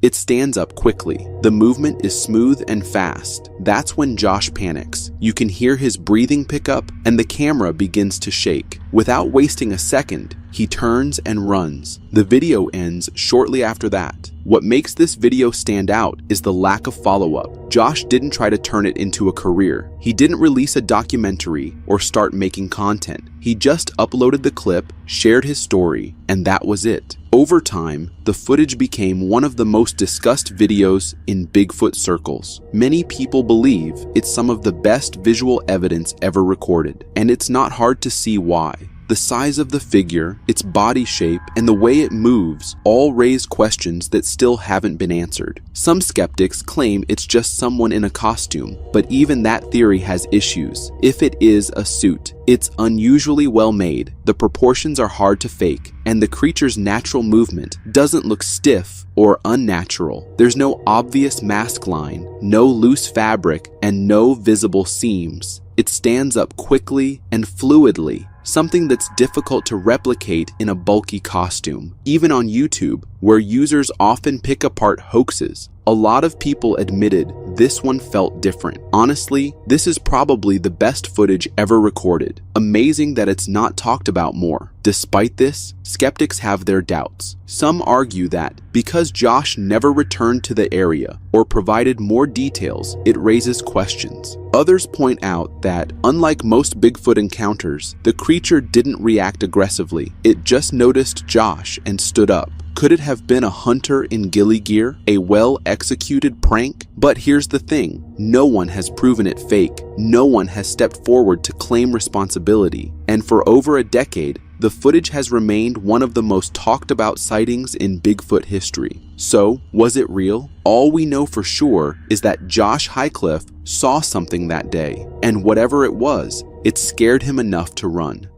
It stands up quickly. The movement is smooth and fast. That's when Josh panics. You can hear his breathing pick up and the camera begins to shake. Without wasting a second, he turns and runs. The video ends shortly after that. What makes this video stand out is the lack of follow-up. Josh didn't try to turn it into a career. He didn't release a documentary or start making content. He just uploaded the clip, shared his story, and that was it. Over time, the footage became one of the most discussed videos in Bigfoot circles. Many people believe it's some of the best visual evidence ever recorded, and it's not hard to see why. The size of the figure, its body shape, and the way it moves all raise questions that still haven't been answered. Some skeptics claim it's just someone in a costume, but even that theory has issues. If it is a suit, it's unusually well made, the proportions are hard to fake, and the creature's natural movement doesn't look stiff or unnatural. There's no obvious mask line, no loose fabric, and no visible seams. It stands up quickly and fluidly, something that's difficult to replicate in a bulky costume. Even on YouTube, where users often pick apart hoaxes, a lot of people admitted this one felt different. Honestly, this is probably the best footage ever recorded. Amazing that it's not talked about more. Despite this, skeptics have their doubts. Some argue that because Josh never returned to the area or provided more details, it raises questions. Others point out that, unlike most Bigfoot encounters, the creature didn't react aggressively. It just noticed Josh and stood up. Could it have been a hunter in ghillie gear? A well-executed prank? But here's the thing, no one has proven it fake. No one has stepped forward to claim responsibility. And for over a decade, the footage has remained one of the most talked about sightings in Bigfoot history. So, was it real? All we know for sure is that Josh Highcliffe saw something that day, and whatever it was, it scared him enough to run.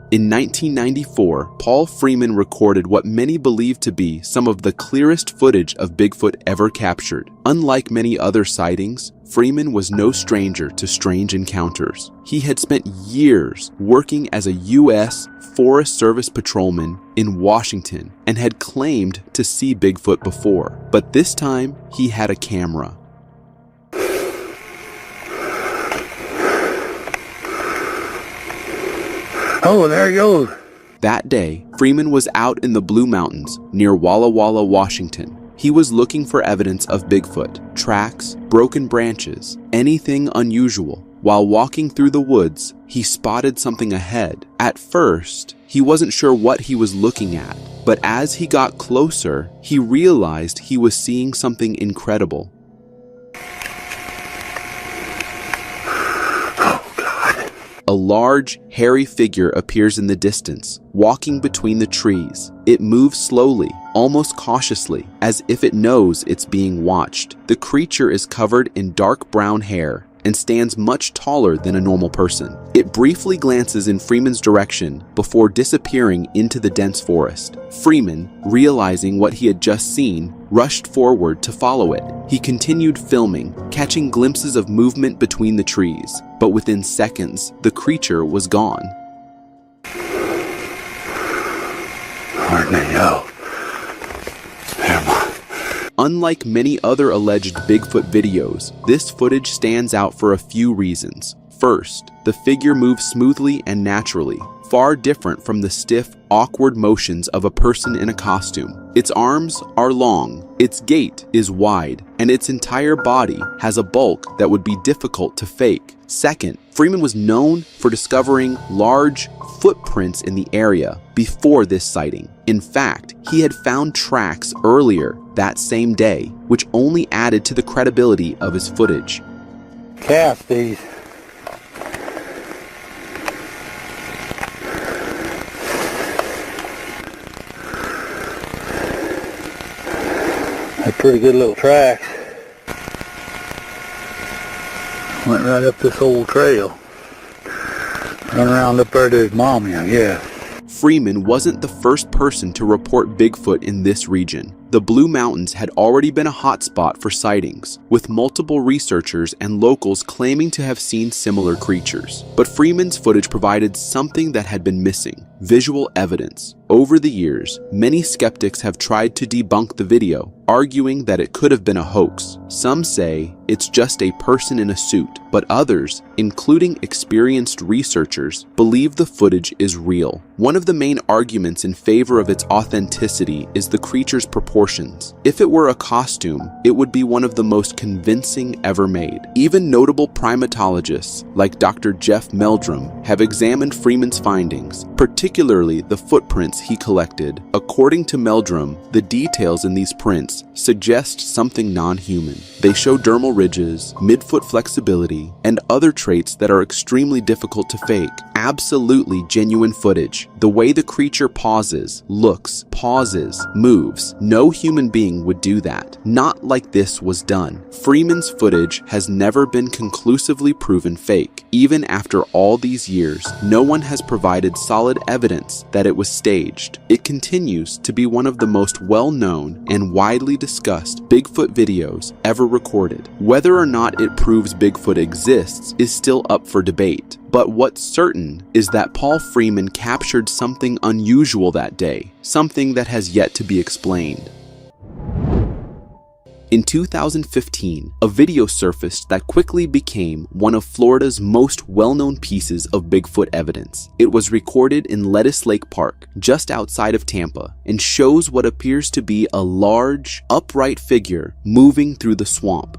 In 1994, Paul Freeman recorded what many believe to be some of the clearest footage of Bigfoot ever captured. Unlike many other sightings, Freeman was no stranger to strange encounters. He had spent years working as a U.S. Forest Service patrolman in Washington and had claimed to see Bigfoot before, but this time he had a camera. Oh, there he goes. That day, Freeman was out in the Blue Mountains near Walla Walla, Washington. He was looking for evidence of Bigfoot, tracks, broken branches, anything unusual. While walking through the woods, he spotted something ahead. At first, he wasn't sure what he was looking at, but as he got closer, he realized he was seeing something incredible. A large, hairy figure appears in the distance, walking between the trees. It moves slowly, almost cautiously, as if it knows it's being watched. The creature is covered in dark brown hair and stands much taller than a normal person. It briefly glances in Freeman's direction before disappearing into the dense forest. Freeman, realizing what he had just seen, rushed forward to follow it. He continued filming, catching glimpses of movement between the trees, but within seconds, the creature was gone. Where'd they go? Unlike many other alleged Bigfoot videos, this footage stands out for a few reasons. First, the figure moves smoothly and naturally, far different from the stiff, awkward motions of a person in a costume. Its arms are long, its gait is wide, and its entire body has a bulk that would be difficult to fake. Second, Freeman was known for discovering large footprints in the area before this sighting. In fact, he had found tracks earlier that same day, which only added to the credibility of his footage. Cast these. They're pretty good little tracks. Went right up this old trail. Run around up there to his mommy, I guess. Freeman wasn't the first person to report Bigfoot in this region. The Blue Mountains had already been a hotspot for sightings, with multiple researchers and locals claiming to have seen similar creatures. But Freeman's footage provided something that had been missing: visual evidence. Over the years, many skeptics have tried to debunk the video, arguing that it could have been a hoax. Some say it's just a person in a suit, but others, including experienced researchers, believe the footage is real. One of the main arguments in favor of its authenticity is the creature's proportions. If it were a costume, it would be one of the most convincing ever made. Even notable primatologists like Dr. Jeff Meldrum have examined Freeman's findings, particularly the footprints he collected. According to Meldrum, the details in these prints suggest something non-human. They show dermal ridges, midfoot flexibility, and other traits that are extremely difficult to fake. Absolutely genuine footage. The way the creature pauses, looks, pauses, moves. No human being would do that. Not like this was done. Freeman's footage has never been conclusively proven fake. Even after all these years, no one has provided solid evidence that it was staged. It continues to be one of the most well-known and widely discussed Bigfoot videos ever recorded. Whether or not it proves Bigfoot exists is still up for debate. But what's certain is that Paul Freeman captured something unusual that day, something that has yet to be explained. In 2015, a video surfaced that quickly became one of Florida's most well-known pieces of Bigfoot evidence. It was recorded in Lettuce Lake Park, just outside of Tampa, and shows what appears to be a large, upright figure moving through the swamp.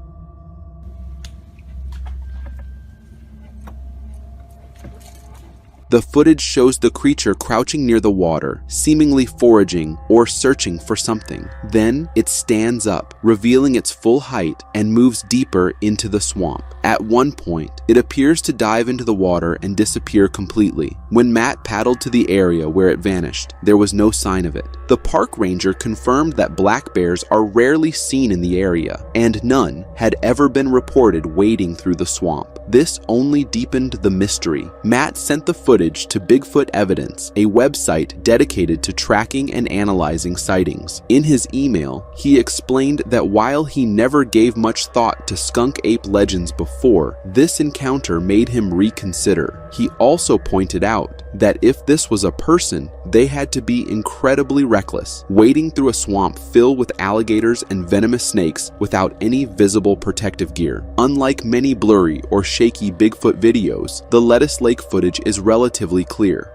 The footage shows the creature crouching near the water, seemingly foraging or searching for something. Then it stands up, revealing its full height, and moves deeper into the swamp. At one point, it appears to dive into the water and disappear completely. When Matt paddled to the area where it vanished, there was no sign of it. The park ranger confirmed that black bears are rarely seen in the area, and none had ever been reported wading through the swamp. This only deepened the mystery. Matt sent the footage to Bigfoot Evidence, a website dedicated to tracking and analyzing sightings. In his email, he explained that while he never gave much thought to skunk ape legends before, this encounter made him reconsider. He also pointed out that if this was a person, they had to be incredibly reckless, wading through a swamp filled with alligators and venomous snakes without any visible protective gear. Unlike many blurry or shaky Bigfoot videos, the Lettuce Lake footage is relatively clear.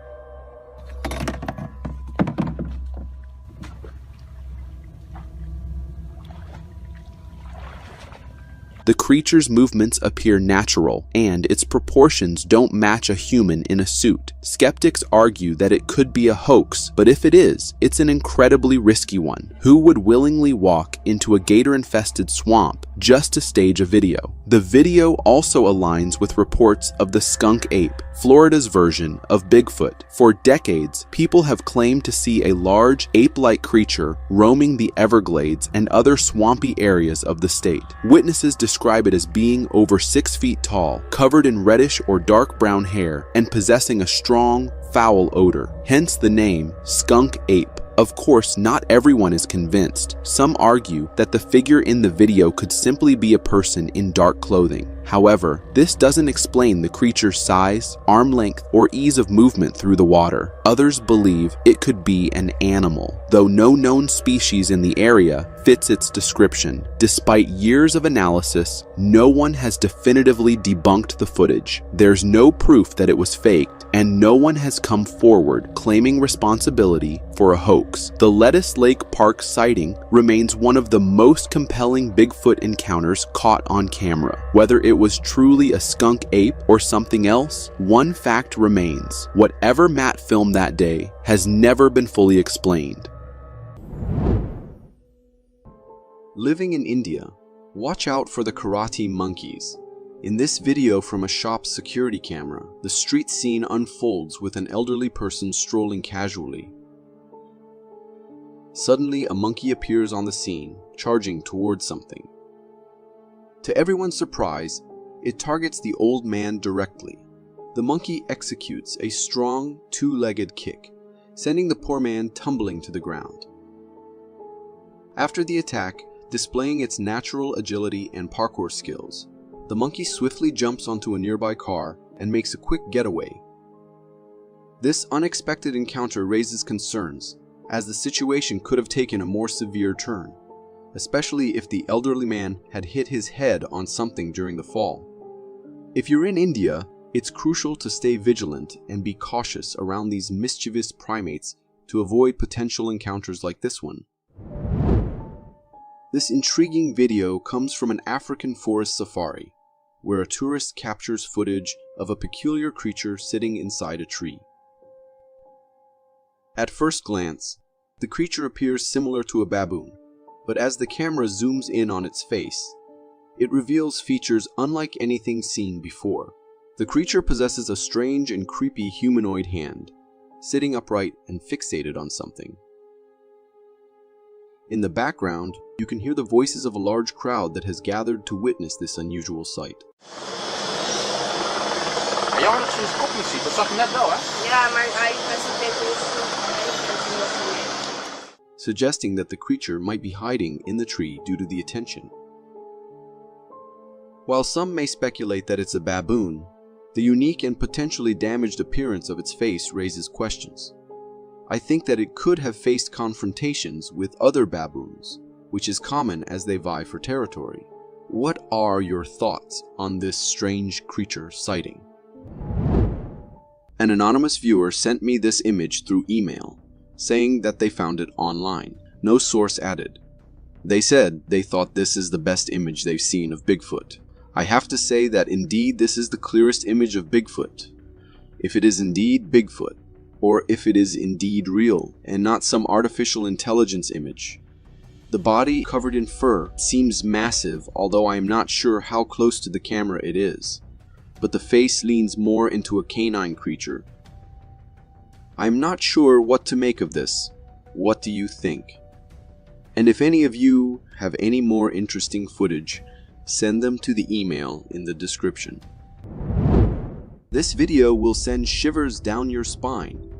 The creature's movements appear natural, and its proportions don't match a human in a suit. Skeptics argue that it could be a hoax, but if it is, it's an incredibly risky one. Who would willingly walk into a gator-infested swamp just to stage a video? The video also aligns with reports of the skunk ape, Florida's version of Bigfoot. For decades, people have claimed to see a large ape-like creature roaming the Everglades and other swampy areas of the state. Witnesses describe it as being over 6 feet tall, covered in reddish or dark brown hair, and possessing a strong, foul odor. Hence the name skunk ape. Of course, not everyone is convinced. Some argue that the figure in the video could simply be a person in dark clothing. However, this doesn't explain the creature's size, arm length, or ease of movement through the water. Others believe it could be an animal, though no known species in the area fits its description. Despite years of analysis, no one has definitively debunked the footage. There's no proof that it was faked, and no one has come forward claiming responsibility for a hoax. The Lettuce Lake Park sighting remains one of the most compelling Bigfoot encounters caught on camera. Whether it was truly a skunk ape or something else, one fact remains: whatever Matt filmed that day has never been fully explained. Living in India, watch out for the karate monkeys. In this video from a shop's security camera, the street scene unfolds with an elderly person strolling casually. Suddenly, a monkey appears on the scene, charging towards something. To everyone's surprise, it targets the old man directly. The monkey executes a strong, two-legged kick, sending the poor man tumbling to the ground. After the attack, displaying its natural agility and parkour skills, the monkey swiftly jumps onto a nearby car and makes a quick getaway. This unexpected encounter raises concerns, as the situation could have taken a more severe turn, especially if the elderly man had hit his head on something during the fall. If you're in India, it's crucial to stay vigilant and be cautious around these mischievous primates to avoid potential encounters like this one. This intriguing video comes from an African forest safari, where a tourist captures footage of a peculiar creature sitting inside a tree. At first glance, the creature appears similar to a baboon, but as the camera zooms in on its face, it reveals features unlike anything seen before. The creature possesses a strange and creepy humanoid hand, sitting upright and fixated on something. In the background, you can hear the voices of a large crowd that has gathered to witness this unusual sight. Ja, dat is een kopmissie. Dat zag je net wel, hè? Ja, maar hij suggesting that the creature might be hiding in the tree due to the attention. While some may speculate that it's a baboon, the unique and potentially damaged appearance of its face raises questions. I think that it could have faced confrontations with other baboons, which is common as they vie for territory. What are your thoughts on this strange creature sighting? An anonymous viewer sent me this image through email, saying that they found it online. No source added. They said they thought this is the best image they've seen of Bigfoot. I have to say that indeed this is the clearest image of Bigfoot. if it is indeed Bigfoot, or if it is indeed real and not some artificial intelligence image. The body, covered in fur, seems massive, although I am not sure how close to the camera it is, but the face leans more into a canine creature. I am not sure what to make of this. What do you think? And if any of you have any more interesting footage, send them to the email in the description. This video will send shivers down your spine.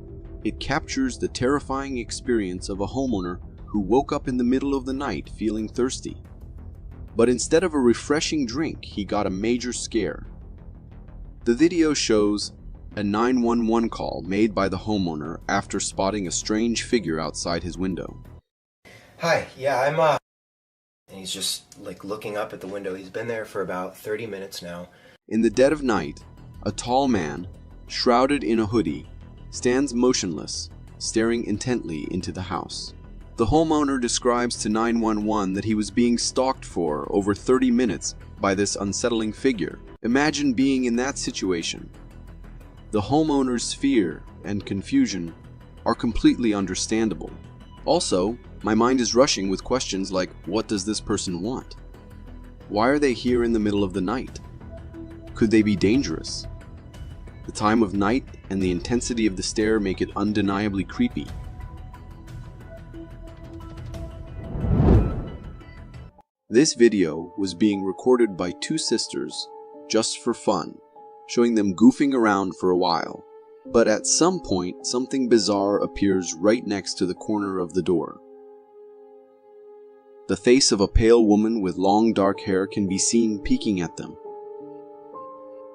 It captures the terrifying experience of a homeowner who woke up in the middle of the night feeling thirsty. But instead of a refreshing drink, he got a major scare. The video shows a 911 call made by the homeowner after spotting a strange figure outside his window. Hi, yeah, I'm and he's just like looking up at the window. He's been there for about 30 minutes now. In the dead of night, a tall man, shrouded in a hoodie, stands motionless, staring intently into the house. The homeowner describes to 911 that he was being stalked for over 30 minutes by this unsettling figure. Imagine being in that situation. The homeowner's fear and confusion are completely understandable. Also, my mind is rushing with questions like, what does this person want? Why are they here in the middle of the night? Could they be dangerous? The time of night and the intensity of the stare make it undeniably creepy. This video was being recorded by two sisters just for fun, showing them goofing around for a while. But at some point, something bizarre appears right next to the corner of the door. The face of a pale woman with long dark hair can be seen peeking at them.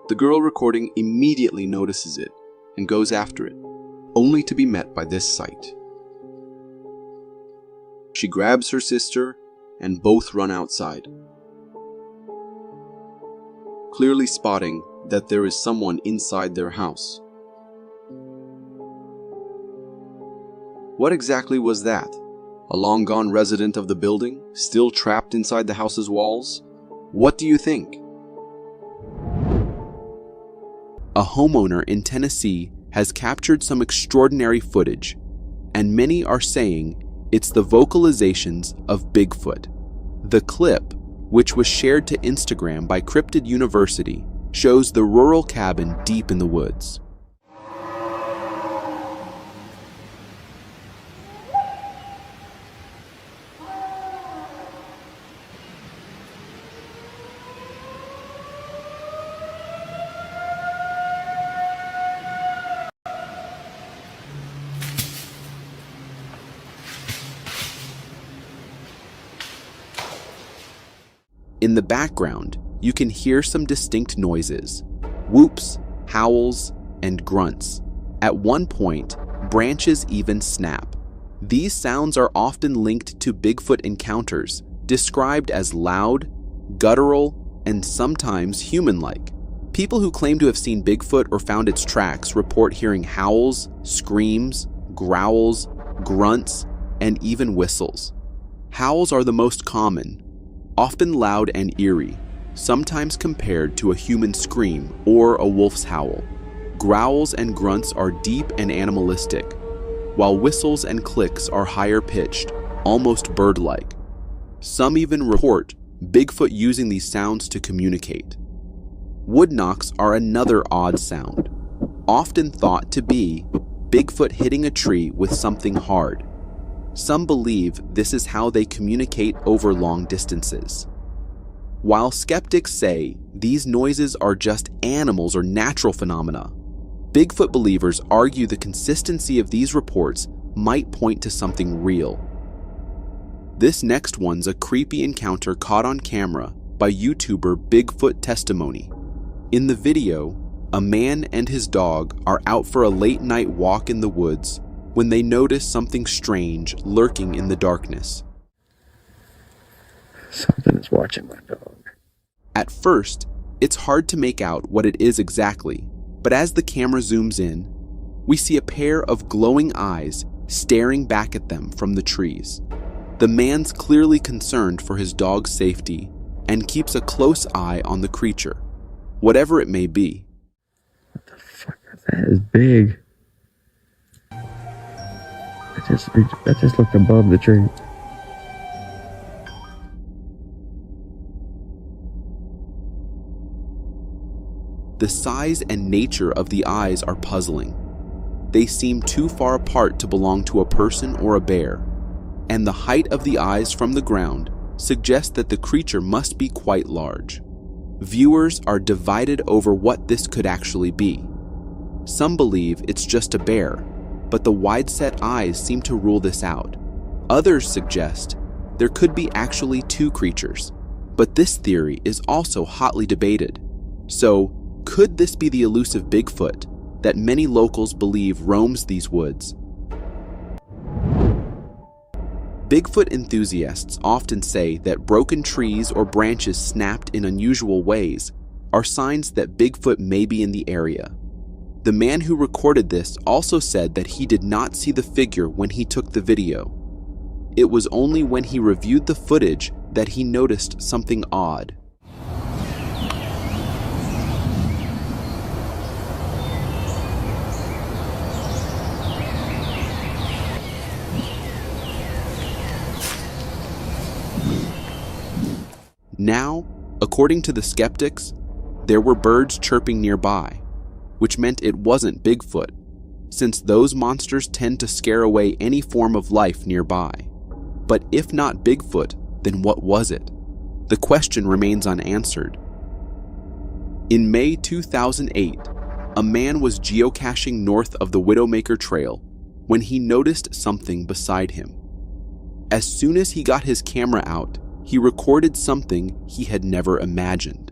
The girl recording immediately notices it and goes after it, only to be met by this sight. She grabs her sister and both run outside, clearly spotting that there is someone inside their house. What exactly was that? A long-gone resident of the building, still trapped inside the house's walls? What do you think? A homeowner in Tennessee has captured some extraordinary footage, and many are saying it's the vocalizations of Bigfoot. The clip, which was shared to Instagram by Cryptid University, shows the rural cabin deep in the woods. In the background, you can hear some distinct noises: whoops, howls, and grunts. At one point, branches even snap. These sounds are often linked to Bigfoot encounters, described as loud, guttural, and sometimes human-like. People who claim to have seen Bigfoot or found its tracks report hearing howls, screams, growls, grunts, and even whistles. Howls are the most common, often loud and eerie, sometimes compared to a human scream or a wolf's howl. Growls and grunts are deep and animalistic, while whistles and clicks are higher pitched, almost bird-like. Some even report Bigfoot using these sounds to communicate. Wood knocks are another odd sound, often thought to be Bigfoot hitting a tree with something hard. Some believe this is how they communicate over long distances. While skeptics say these noises are just animals or natural phenomena, Bigfoot believers argue the consistency of these reports might point to something real. This next one's a creepy encounter caught on camera by YouTuber Bigfoot Testimony. In the video, a man and his dog are out for a late-night walk in the woods when they notice something strange lurking in the darkness. Something's watching my dog. At first, it's hard to make out what it is exactly, but as the camera zooms in, we see a pair of glowing eyes staring back at them from the trees. The man's clearly concerned for his dog's safety and keeps a close eye on the creature, whatever it may be. What the fuck are That is big. That just looked above the tree. The size and nature of the eyes are puzzling. They seem too far apart to belong to a person or a bear, and the height of the eyes from the ground suggests that the creature must be quite large. Viewers are divided over what this could actually be. Some believe it's just a bear, but the wide-set eyes seem to rule this out. Others suggest there could be actually two creatures, but this theory is also hotly debated. So, could this be the elusive Bigfoot that many locals believe roams these woods? Bigfoot enthusiasts often say that broken trees or branches snapped in unusual ways are signs that Bigfoot may be in the area. The man who recorded this also said that he did not see the figure when he took the video. It was only when he reviewed the footage that he noticed something odd. Now, according to the skeptics, there were birds chirping nearby, which meant it wasn't Bigfoot, since those monsters tend to scare away any form of life nearby. But if not Bigfoot, then what was it? The question remains unanswered. In May 2008, a man was geocaching north of the Widowmaker Trail when he noticed something beside him. As soon as he got his camera out, he recorded something he had never imagined.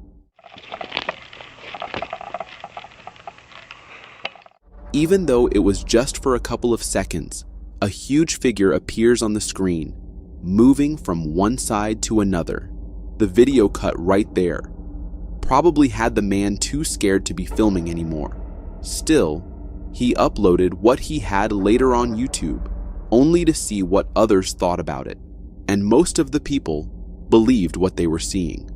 Even though it was just for a couple of seconds, a huge figure appears on the screen, moving from one side to another. The video cut right there. Probably had the man too scared to be filming anymore. Still, he uploaded what he had later on YouTube, only to see what others thought about it. And most of the people believed what they were seeing.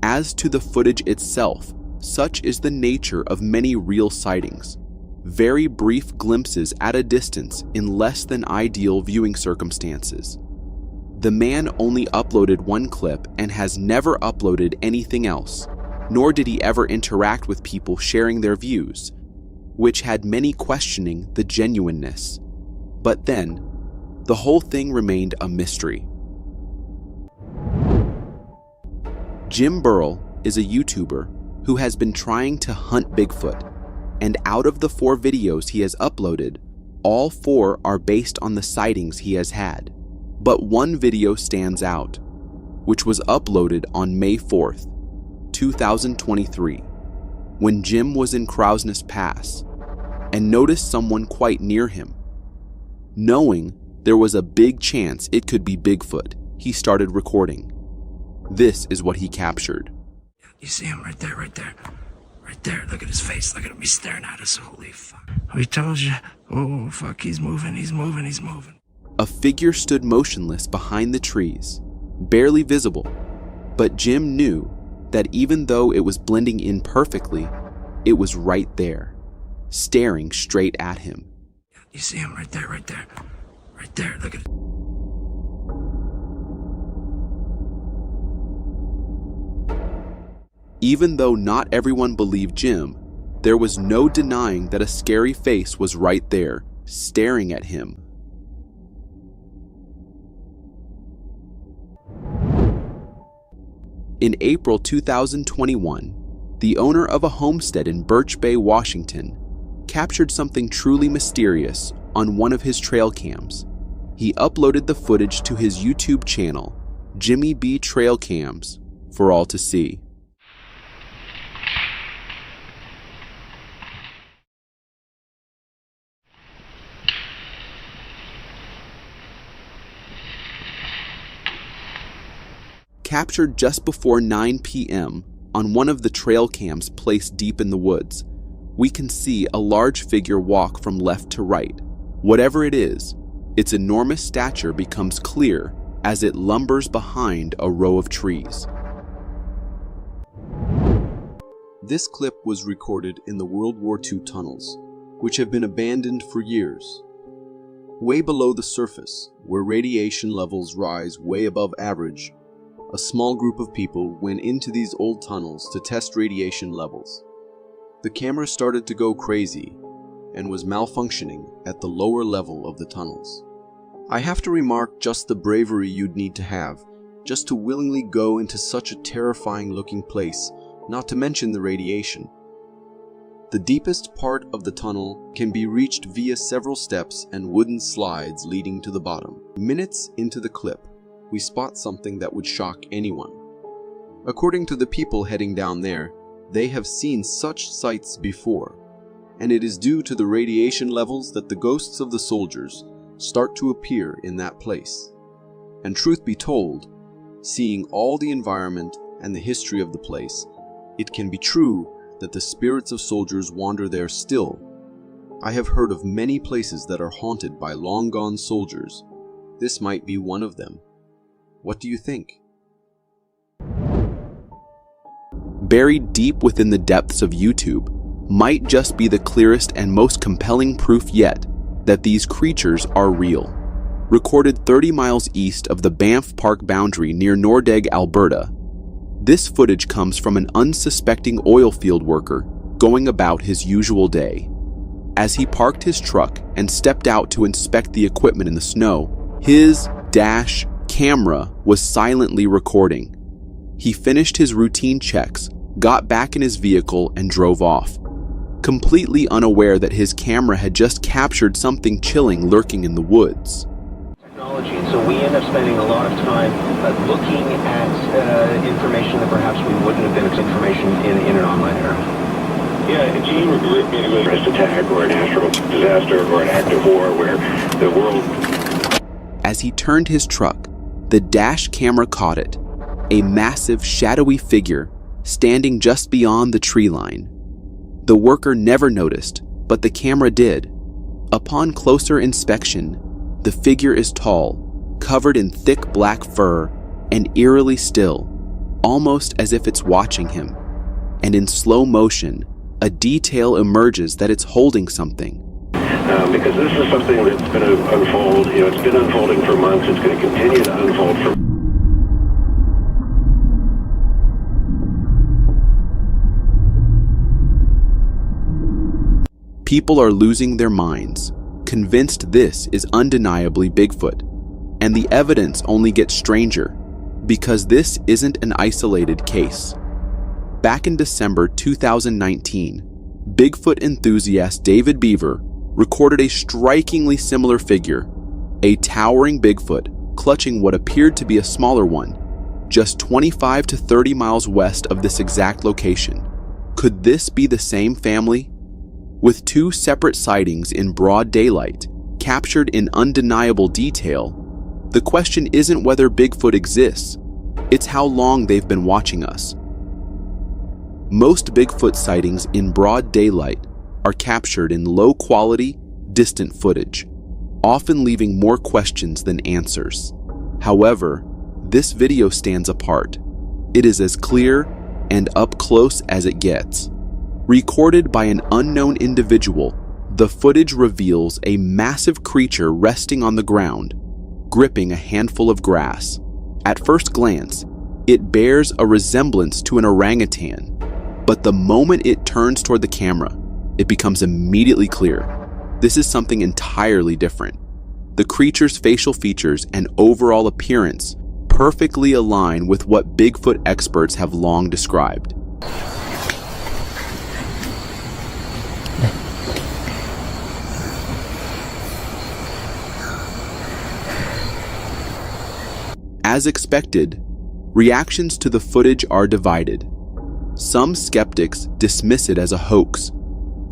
As to the footage itself, such is the nature of many real sightings. Very brief glimpses at a distance in less than ideal viewing circumstances. The man only uploaded one clip and has never uploaded anything else, nor did he ever interact with people sharing their views, which had many questioning the genuineness. But then, the whole thing remained a mystery. Jim Burrell is a YouTuber who has been trying to hunt Bigfoot, and out of the 4 videos he has uploaded, all 4 are based on the sightings he has had. But one video stands out, which was uploaded on May 4th, 2023, when Jim was in Crowsnest Pass and noticed someone quite near him. Knowing there was a big chance it could be Bigfoot, he started recording. This is what he captured. You see him right there, right there. Right there. Look at his face. Look at him. He's staring at us. Holy fuck. We told you. Oh, fuck. He's moving. He's moving. He's moving. A figure stood motionless behind the trees, barely visible. But Jim knew that even though it was blending in perfectly, it was right there, staring straight at him. You see him right there, right there. Right there. Look at it. Even though not everyone believed Jim, there was no denying that a scary face was right there, staring at him. In April 2021, the owner of a homestead in Birch Bay, Washington, captured something truly mysterious on one of his trail cams. He uploaded the footage to his YouTube channel, Jimmy B Trail Cams, for all to see. Captured just before 9 p.m. on one of the trail cams placed deep in the woods, we can see a large figure walk from left to right. Whatever it is, its enormous stature becomes clear as it lumbers behind a row of trees. This clip was recorded in the World War II tunnels. which have been abandoned for years. Way below the surface, where radiation levels rise way above average, a small group of people went into these old tunnels to test radiation levels. The camera started to go crazy and was malfunctioning at the lower level of the tunnels. I have to remark just the bravery you'd need to have just to willingly go into such a terrifying looking place, not to mention the radiation. The deepest part of the tunnel can be reached via several steps and wooden slides leading to the bottom. Minutes into the clip, we spot something that would shock anyone. According to the people heading down there, they have seen such sights before, and it is due to the radiation levels that the ghosts of the soldiers start to appear in that place. And truth be told, seeing all the environment and the history of the place, it can be true that the spirits of soldiers wander there still. I have heard of many places that are haunted by long-gone soldiers. This might be one of them. What do you think? Buried deep within the depths of YouTube might just be the clearest and most compelling proof yet that these creatures are real. Recorded 30 miles east of the Banff Park boundary near Nordegg, Alberta, this footage comes from an unsuspecting oil field worker going about his usual day. As he parked his truck and stepped out to inspect the equipment in the snow, his dash camera was silently recording. He finished his routine checks, got back in his vehicle, and drove off, completely unaware that his camera had just captured something chilling lurking in the woods. And so we end up spending a lot of time looking at information that perhaps we wouldn't have been information in an online era. Yeah, it's either a terrorist attack or a natural disaster or an act of war where the world... As he turned his truck, the dash camera caught it, a massive shadowy figure standing just beyond the tree line. The worker never noticed, but the camera did. Upon closer inspection, the figure is tall, covered in thick black fur, and eerily still, almost as if it's watching him. And in slow motion, a detail emerges that it's holding something. Because this is something that's going to unfold. It's been unfolding for months. It's going to continue to unfold for... People are losing their minds, convinced this is undeniably Bigfoot, and the evidence only gets stranger, because this isn't an isolated case. Back in December 2019, Bigfoot enthusiast David Beaver recorded a strikingly similar figure, a towering Bigfoot clutching what appeared to be a smaller one, just 25 to 30 miles west of this exact location. Could this be the same family? With two separate sightings in broad daylight, captured in undeniable detail, the question isn't whether Bigfoot exists, it's how long they've been watching us. Most Bigfoot sightings in broad daylight are captured in low-quality, distant footage, often leaving more questions than answers. However, this video stands apart. It is as clear and up close as it gets. Recorded by an unknown individual, the footage reveals a massive creature resting on the ground, gripping a handful of grass. At first glance, it bears a resemblance to an orangutan, but the moment it turns toward the camera, it becomes immediately clear. This is something entirely different. The creature's facial features and overall appearance perfectly align with what Bigfoot experts have long described. As expected, reactions to the footage are divided. Some skeptics dismiss it as a hoax,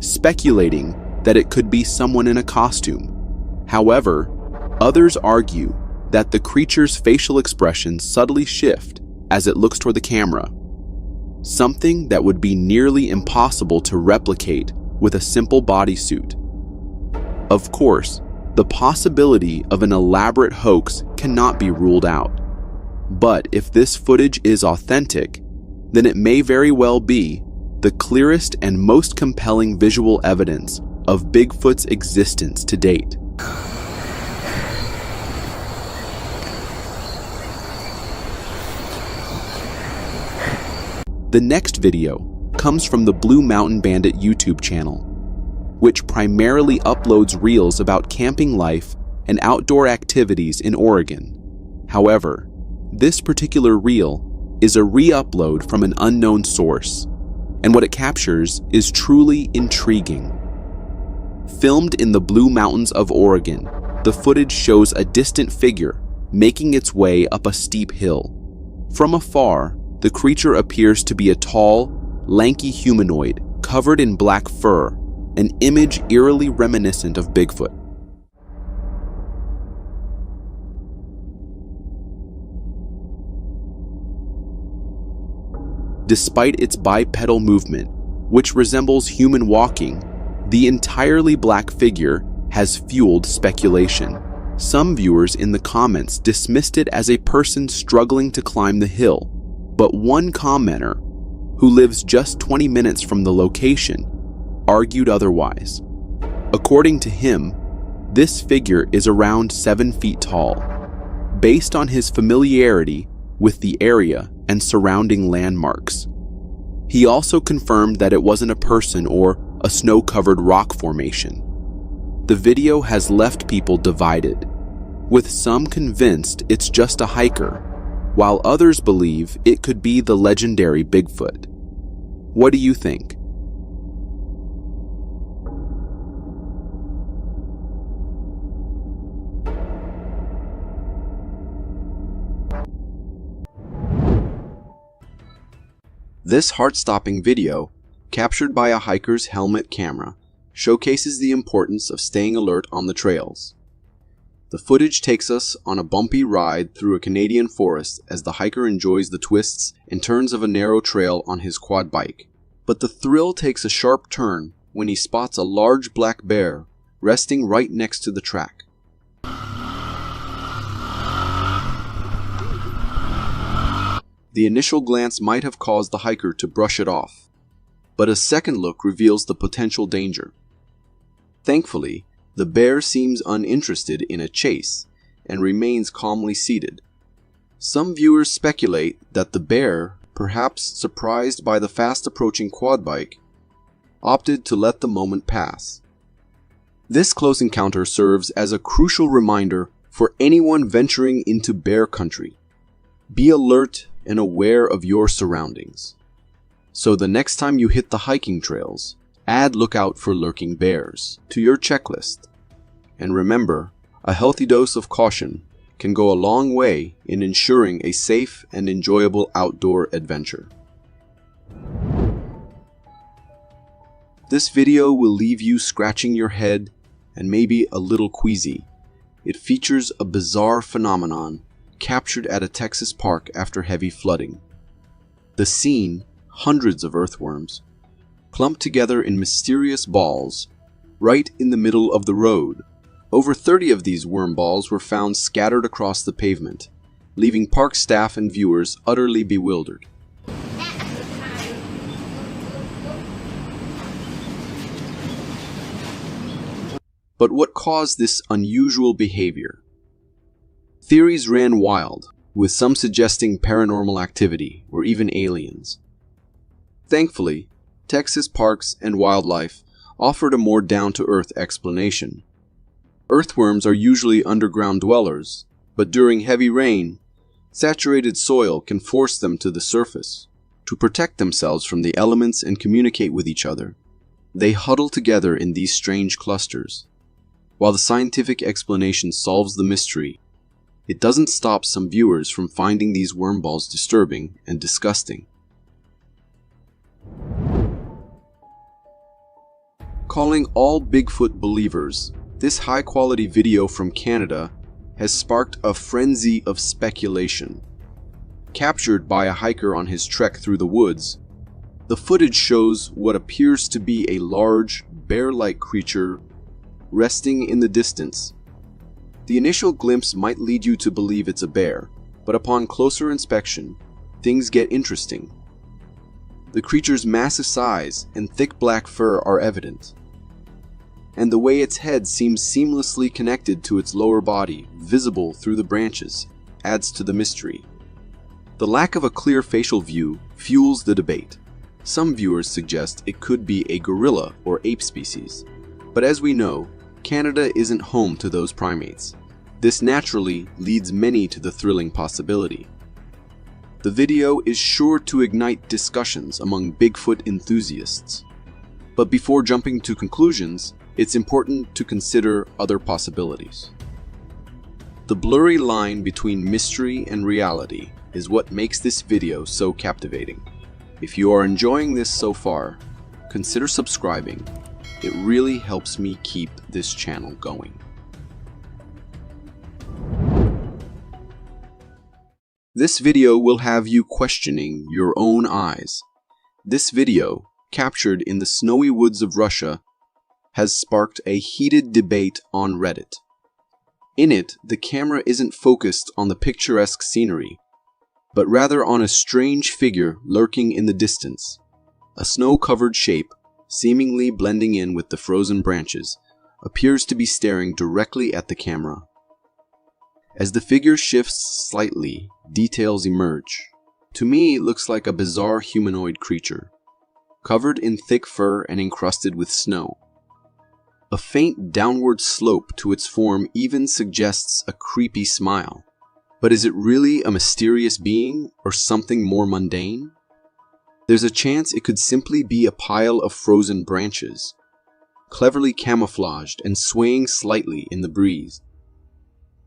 speculating that it could be someone in a costume. However, others argue that the creature's facial expressions subtly shift as it looks toward the camera, something that would be nearly impossible to replicate with a simple bodysuit. Of course, the possibility of an elaborate hoax cannot be ruled out. But if this footage is authentic, then it may very well be the clearest and most compelling visual evidence of Bigfoot's existence to date. The next video comes from the Blue Mountain Bandit YouTube channel, which primarily uploads reels about camping life and outdoor activities in Oregon. However, this particular reel is a re-upload from an unknown source, and what it captures is truly intriguing. Filmed in the Blue Mountains of Oregon, the footage shows a distant figure making its way up a steep hill. From afar, the creature appears to be a tall, lanky humanoid covered in black fur, an image eerily reminiscent of Bigfoot. Despite its bipedal movement, which resembles human walking, the entirely black figure has fueled speculation. Some viewers in the comments dismissed it as a person struggling to climb the hill, but one commenter, who lives just 20 minutes from the location, argued otherwise. According to him, this figure is around 7 feet tall, based on his familiarity with the area and surrounding landmarks. He also confirmed that it wasn't a person or a snow-covered rock formation. The video has left people divided, with some convinced it's just a hiker, while others believe it could be the legendary Bigfoot. What do you think? This heart-stopping video, captured by a hiker's helmet camera, showcases the importance of staying alert on the trails. The footage takes us on a bumpy ride through a Canadian forest as the hiker enjoys the twists and turns of a narrow trail on his quad bike. But the thrill takes a sharp turn when he spots a large black bear resting right next to the track. The initial glance might have caused the hiker to brush it off, but a second look reveals the potential danger. Thankfully, the bear seems uninterested in a chase and remains calmly seated. Some viewers speculate that the bear, perhaps surprised by the fast-approaching quad bike, opted to let the moment pass. This close encounter serves as a crucial reminder for anyone venturing into bear country. Be alert and aware of your surroundings. So the next time you hit the hiking trails, add "look out for lurking bears" to your checklist. And remember, a healthy dose of caution can go a long way in ensuring a safe and enjoyable outdoor adventure. This video will leave you scratching your head and maybe a little queasy. It features a bizarre phenomenon captured at a Texas park after heavy flooding. The scene, hundreds of earthworms, clumped together in mysterious balls right in the middle of the road. Over 30 of these worm balls were found scattered across the pavement, leaving park staff and viewers utterly bewildered. But what caused this unusual behavior? Theories ran wild, with some suggesting paranormal activity or even aliens. Thankfully, Texas Parks and Wildlife offered a more down-to-earth explanation. Earthworms are usually underground dwellers, but during heavy rain, saturated soil can force them to the surface. To protect themselves from the elements and communicate with each other, they huddle together in these strange clusters. While the scientific explanation solves the mystery, it doesn't stop some viewers from finding these worm balls disturbing and disgusting. Calling all Bigfoot believers, this high-quality video from Canada has sparked a frenzy of speculation. Captured by a hiker on his trek through the woods, the footage shows what appears to be a large, bear-like creature resting in the distance. The initial glimpse might lead you to believe it's a bear, but upon closer inspection, things get interesting. The creature's massive size and thick black fur are evident. and the way its head seems seamlessly connected to its lower body, visible through the branches, adds to the mystery. The lack of a clear facial view fuels the debate. Some viewers suggest it could be a gorilla or ape species, but as we know, Canada isn't home to those primates. This naturally leads many to the thrilling possibility. The video is sure to ignite discussions among Bigfoot enthusiasts. But before jumping to conclusions, it's important to consider other possibilities. The blurry line between mystery and reality is what makes this video so captivating. If you are enjoying this so far, consider subscribing. It really helps me keep this channel going. This video will have you questioning your own eyes. This video, captured in the snowy woods of Russia, has sparked a heated debate on Reddit. In it, the camera isn't focused on the picturesque scenery, but rather on a strange figure lurking in the distance. A snow-covered shape, seemingly blending in with the frozen branches, appears to be staring directly at the camera. As the figure shifts slightly, details emerge. To me, it looks like a bizarre humanoid creature, covered in thick fur and encrusted with snow. A faint downward slope to its form even suggests a creepy smile. But is it really a mysterious being or something more mundane? There's a chance it could simply be a pile of frozen branches, cleverly camouflaged and swaying slightly in the breeze.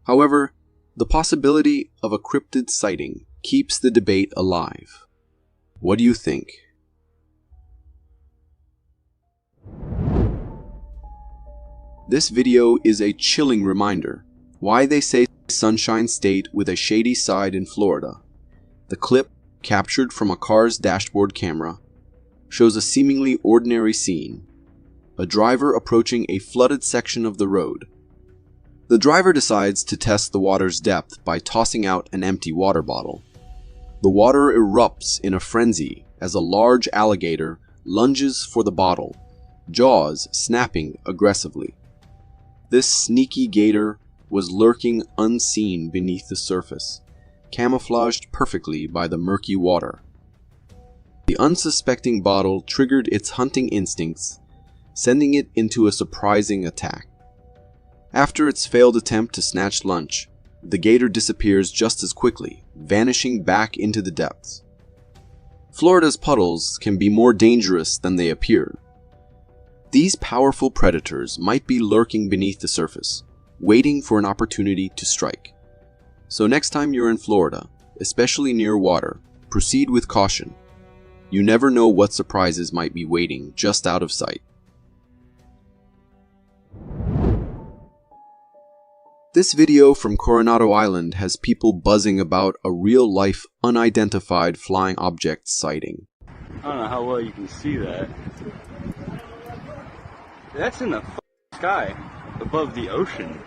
However, the possibility of a cryptid sighting keeps the debate alive. What do you think? This video is a chilling reminder why they say Sunshine State with a shady side in Florida. The clip, captured from a car's dashboard camera, shows a seemingly ordinary scene. A driver approaching a flooded section of the road. The driver decides to test the water's depth by tossing out an empty water bottle. The water erupts in a frenzy as a large alligator lunges for the bottle, jaws snapping aggressively. This sneaky gator was lurking unseen beneath the surface, camouflaged perfectly by the murky water. The unsuspecting bottle triggered its hunting instincts, sending it into a surprising attack. After its failed attempt to snatch lunch, the gator disappears just as quickly, vanishing back into the depths. Florida's puddles can be more dangerous than they appear. These powerful predators might be lurking beneath the surface, waiting for an opportunity to strike. So next time you're in Florida, especially near water, proceed with caution. You never know what surprises might be waiting just out of sight. This video from Coronado Island has people buzzing about a real-life, unidentified flying object sighting. I don't know how well you can see that. That's in the sky, above the ocean.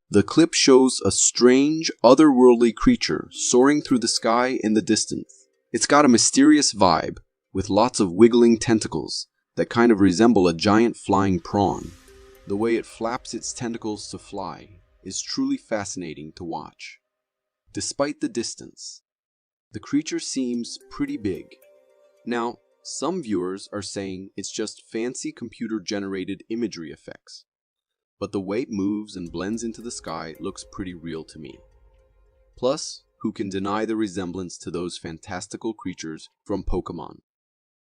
The clip shows a strange, otherworldly creature soaring through the sky in the distance. It's got a mysterious vibe, with lots of wiggling tentacles that kind of resemble a giant flying prawn. The way it flaps its tentacles to fly is truly fascinating to watch. Despite the distance, the creature seems pretty big. Now, some viewers are saying it's just fancy computer-generated imagery effects, but the way it moves and blends into the sky looks pretty real to me. Plus, who can deny the resemblance to those fantastical creatures from Pokemon?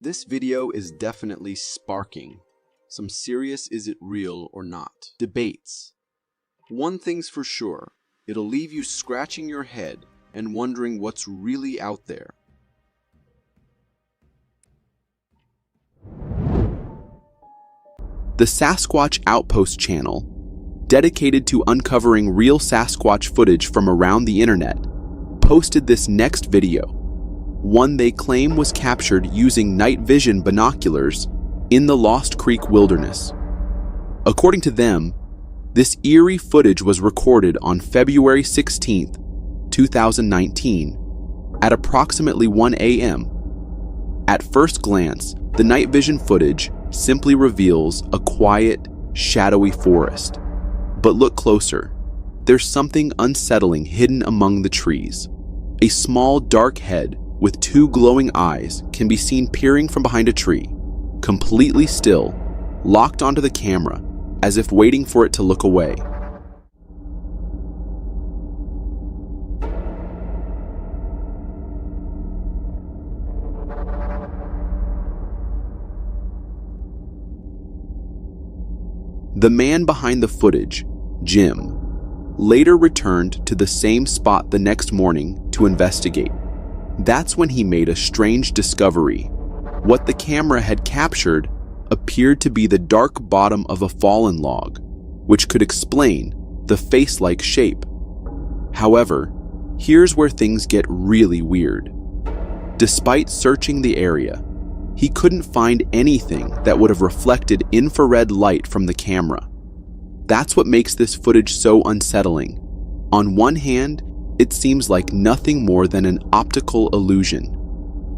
This video is definitely sparking some serious is it real or not debates. One thing's for sure, it'll leave you scratching your head and wondering what's really out there. The Sasquatch Outpost channel, dedicated to uncovering real Sasquatch footage from around the internet, posted this next video, one they claim was captured using night vision binoculars in the Lost Creek wilderness. According to them, this eerie footage was recorded on February 16th, 2019, at approximately 1 a.m. At first glance, the night vision footage simply reveals a quiet, shadowy forest. But look closer. There's something unsettling hidden among the trees. A small, dark head with two glowing eyes can be seen peering from behind a tree, completely still, locked onto the camera, as if waiting for it to look away. The man behind the footage, Jim, later returned to the same spot the next morning to investigate. That's when he made a strange discovery. What the camera had captured appeared to be the dark bottom of a fallen log, which could explain the face-like shape. However, here's where things get really weird. Despite searching the area, he couldn't find anything that would have reflected infrared light from the camera. That's what makes this footage so unsettling. On one hand, it seems like nothing more than an optical illusion.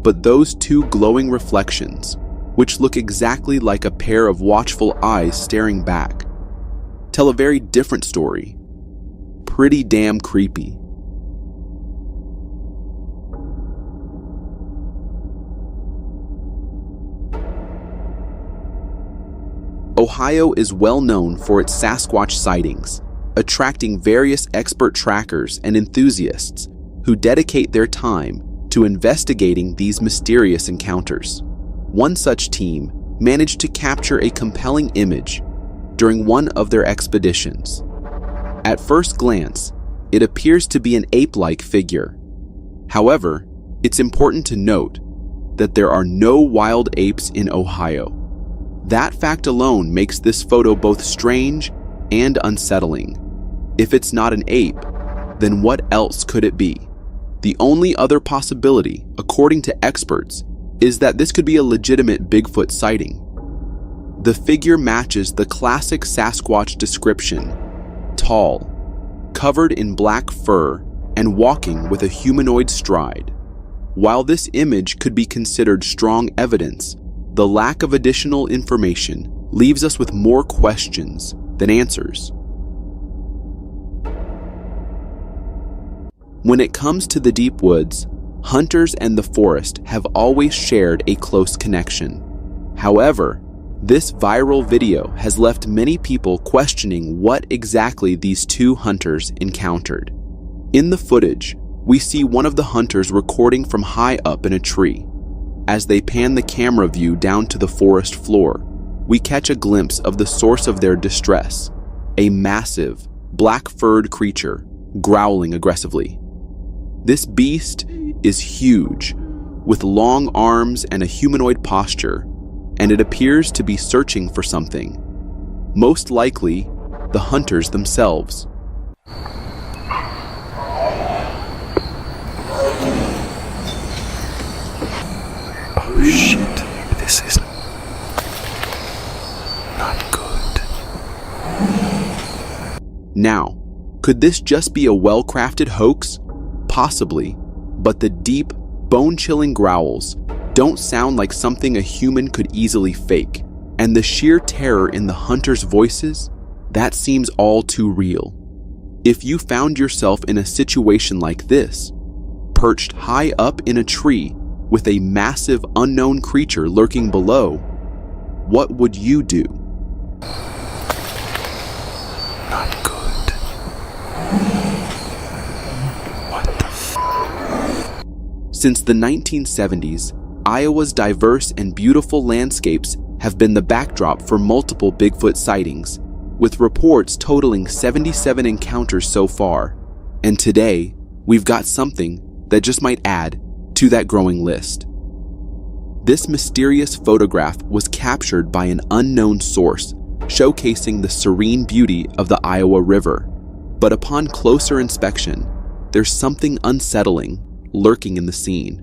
But those two glowing reflections, which look exactly like a pair of watchful eyes staring back, tell a very different story. Pretty damn creepy. Ohio is well known for its Sasquatch sightings, attracting various expert trackers and enthusiasts who dedicate their time to investigating these mysterious encounters. One such team managed to capture a compelling image during one of their expeditions. At first glance, it appears to be an ape-like figure. However, it's important to note that there are no wild apes in Ohio. That fact alone makes this photo both strange and unsettling. If it's not an ape, then what else could it be? The only other possibility, according to experts, is that this could be a legitimate Bigfoot sighting. The figure matches the classic Sasquatch description: tall, covered in black fur, and walking with a humanoid stride. While this image could be considered strong evidence, the lack of additional information leaves us with more questions than answers. When it comes to the deep woods, hunters and the forest have always shared a close connection. However, this viral video has left many people questioning what exactly these two hunters encountered. In the footage, we see one of the hunters recording from high up in a tree. As they pan the camera view down to the forest floor, we catch a glimpse of the source of their distress, a massive, black-furred creature growling aggressively. This beast is huge, with long arms and a humanoid posture, and it appears to be searching for something. Most likely, the hunters themselves. Oh shit, this is not good. Now, could this just be a well-crafted hoax? Possibly, but the deep, bone-chilling growls don't sound like something a human could easily fake, and the sheer terror in the hunters' voices, that seems all too real. If you found yourself in a situation like this, perched high up in a tree with a massive unknown creature lurking below, what would you do? Not good. What the f? Since the 1970s, Iowa's diverse and beautiful landscapes have been the backdrop for multiple Bigfoot sightings, with reports totaling 77 encounters so far. And today, we've got something that just might add to that growing list. This mysterious photograph was captured by an unknown source, showcasing the serene beauty of the Iowa River. But upon closer inspection, there's something unsettling lurking in the scene.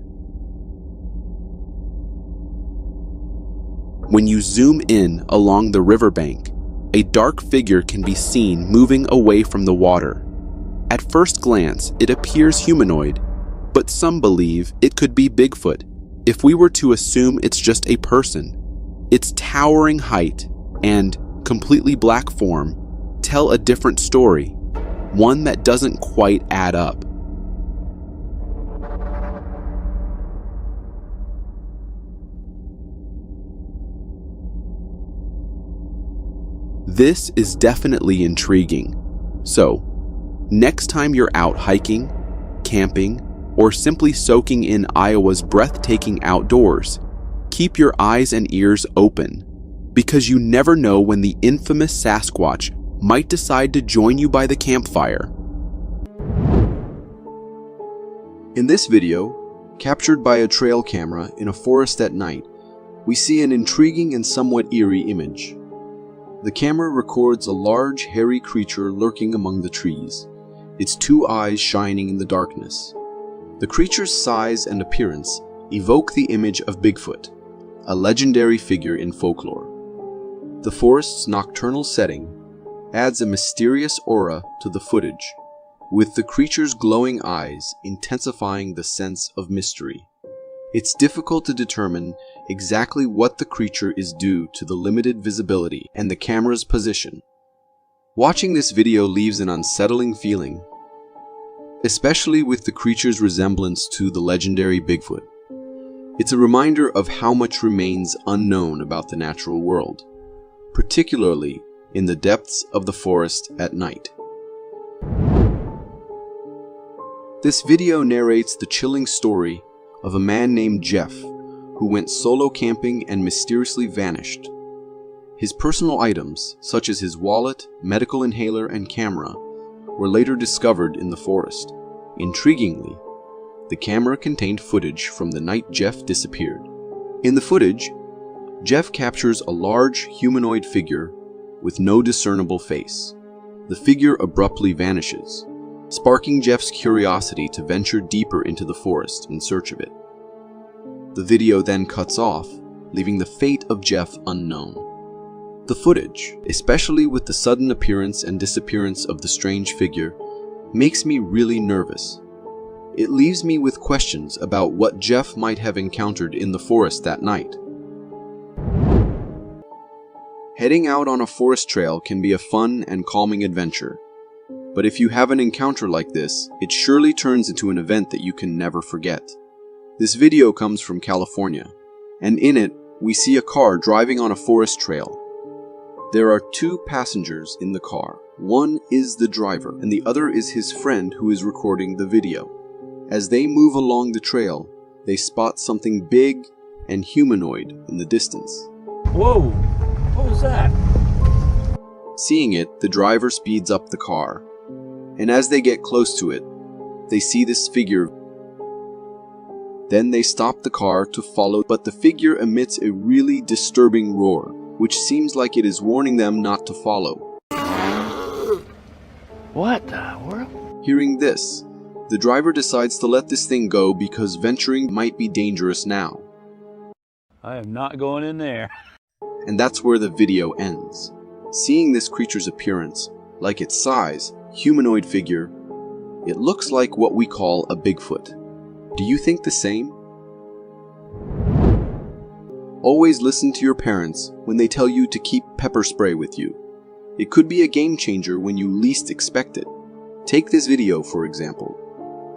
When you zoom in along the riverbank, a dark figure can be seen moving away from the water. At first glance, it appears humanoid, but some believe it could be Bigfoot. If we were to assume it's just a person, its towering height and completely black form tell a different story, one that doesn't quite add up. This is definitely intriguing. So, next time you're out hiking, camping, or simply soaking in Iowa's breathtaking outdoors, keep your eyes and ears open, because you never know when the infamous Sasquatch might decide to join you by the campfire. In this video, captured by a trail camera in a forest at night, we see an intriguing and somewhat eerie image. The camera records a large, hairy creature lurking among the trees, its two eyes shining in the darkness. The creature's size and appearance evoke the image of Bigfoot, a legendary figure in folklore. The forest's nocturnal setting adds a mysterious aura to the footage, with the creature's glowing eyes intensifying the sense of mystery. It's difficult to determine exactly what the creature is due to the limited visibility and the camera's position. Watching this video leaves an unsettling feeling, especially with the creature's resemblance to the legendary Bigfoot. It's a reminder of how much remains unknown about the natural world, particularly in the depths of the forest at night. This video narrates the chilling story of a man named Jeff who went solo camping and mysteriously vanished. His personal items, such as his wallet, medical inhaler, and camera, were later discovered in the forest. Intriguingly, the camera contained footage from the night Jeff disappeared. In the footage, Jeff captures a large humanoid figure with no discernible face. The figure abruptly vanishes, sparking Jeff's curiosity to venture deeper into the forest in search of it. The video then cuts off, leaving the fate of Jeff unknown. The footage, especially with the sudden appearance and disappearance of the strange figure, makes me really nervous. It leaves me with questions about what Jeff might have encountered in the forest that night. Heading out on a forest trail can be a fun and calming adventure, but if you have an encounter like this, it surely turns into an event that you can never forget. This video comes from California, and in it, we see a car driving on a forest trail. There are two passengers in the car. One is the driver, and the other is his friend who is recording the video. As they move along the trail, they spot something big and humanoid in the distance. Whoa! What was that? Seeing it, the driver speeds up the car, and as they get close to it, they see this figure. Then they stop the car to follow, but the figure emits a really disturbing roar, which seems like it is warning them not to follow. What the world? Hearing this, the driver decides to let this thing go because venturing might be dangerous now. I am not going in there. And that's where the video ends. Seeing this creature's appearance, like its size, humanoid figure, it looks like what we call a Bigfoot. Do you think the same? Always listen to your parents when they tell you to keep pepper spray with you. It could be a game changer when you least expect it. Take this video, for example.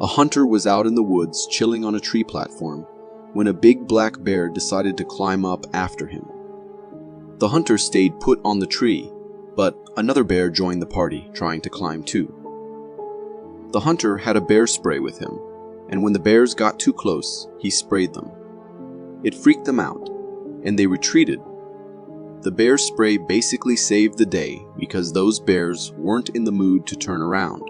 A hunter was out in the woods chilling on a tree platform when a big black bear decided to climb up after him. The hunter stayed put on the tree, but another bear joined the party, trying to climb too. The hunter had a bear spray with him, and when the bears got too close, he sprayed them. It freaked them out, and they retreated. The bear spray basically saved the day because those bears weren't in the mood to turn around.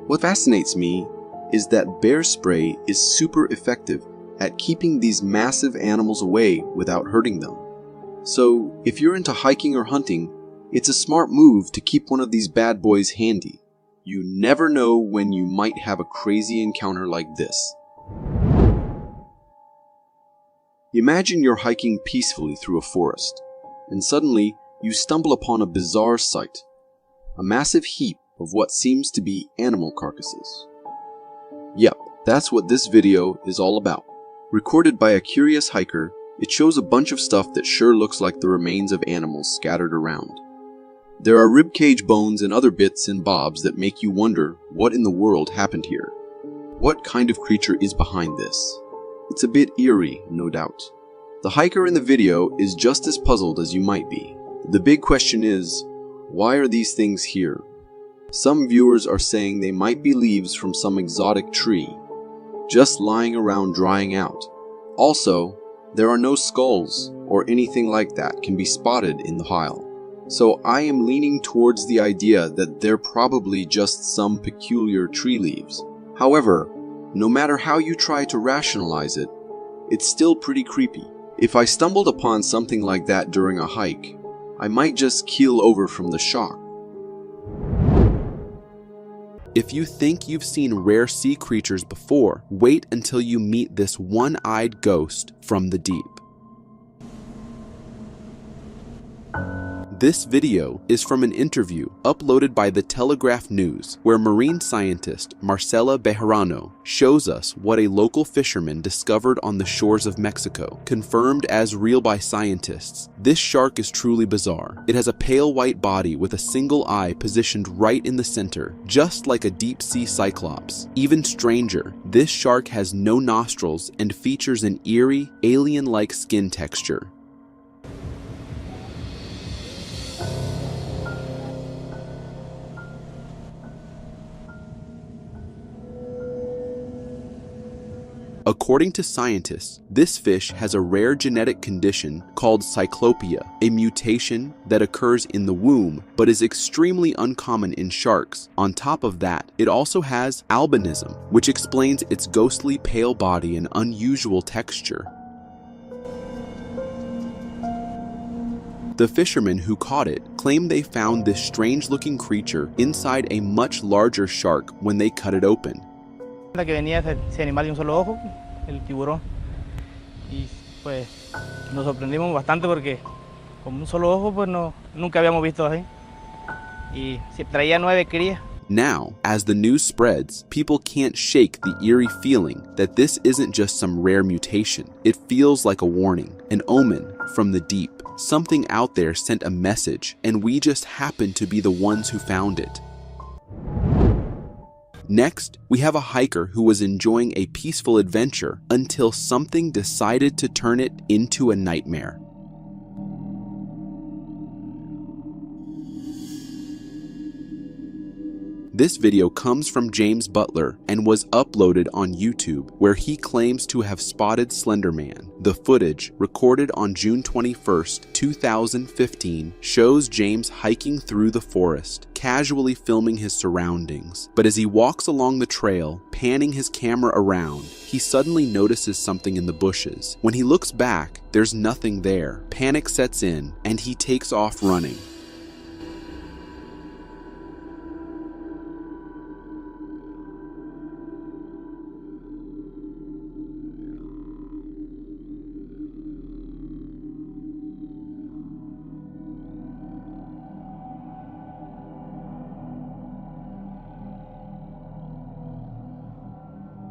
What fascinates me is that bear spray is super effective at keeping these massive animals away without hurting them. So, if you're into hiking or hunting, it's a smart move to keep one of these bad boys handy. You never know when you might have a crazy encounter like this. Imagine you're hiking peacefully through a forest, and suddenly you stumble upon a bizarre sight. A massive heap of what seems to be animal carcasses. Yep, that's what this video is all about. Recorded by a curious hiker It shows a bunch of stuff that sure looks like the remains of animals scattered around. There are ribcage bones and other bits and bobs that make you wonder what in the world happened here. What kind of creature is behind this? It's a bit eerie, no doubt. The hiker in the video is just as puzzled as you might be. The big question is, why are these things here? Some viewers are saying they might be leaves from some exotic tree, just lying around drying out. Also, there are no skulls or anything like that can be spotted in the pile. So I am leaning towards the idea that they're probably just some peculiar tree leaves. However, no matter how you try to rationalize it, it's still pretty creepy. If I stumbled upon something like that during a hike, I might just keel over from the shock. If you think you've seen rare sea creatures before, wait until you meet this one-eyed ghost from the deep. This video is from an interview uploaded by the Telegraph News, where marine scientist Marcela Bejarano shows us what a local fisherman discovered on the shores of Mexico, confirmed as real by scientists. This shark is truly bizarre. It has a pale white body with a single eye positioned right in the center, just like a deep-sea cyclops. Even stranger, this shark has no nostrils and features an eerie, alien-like skin texture. According to scientists, this fish has a rare genetic condition called cyclopia, a mutation that occurs in the womb but is extremely uncommon in sharks. On top of that, it also has albinism, which explains its ghostly pale body and unusual texture. The fishermen who caught it claim they found this strange-looking creature inside a much larger shark when they cut it open. La que venía ese animal de un solo ojo, el tiburón, y pues nos sorprendimos bastante porque con un solo ojo pues nunca habíamos visto así, y traía 9 crías. Now, as the news spreads, people can't shake the eerie feeling that this isn't just some rare mutation. It feels like a warning, an omen from the deep. Something out there sent a message, and we just happened to be the ones who found it. Next, we have a hiker who was enjoying a peaceful adventure until something decided to turn it into a nightmare. This video comes from James Butler and was uploaded on YouTube, where he claims to have spotted Slender Man. The footage, recorded on June 21st, 2015, shows James hiking through the forest, casually filming his surroundings. But as he walks along the trail, panning his camera around, he suddenly notices something in the bushes. When he looks back, there's nothing there. Panic sets in, and he takes off running.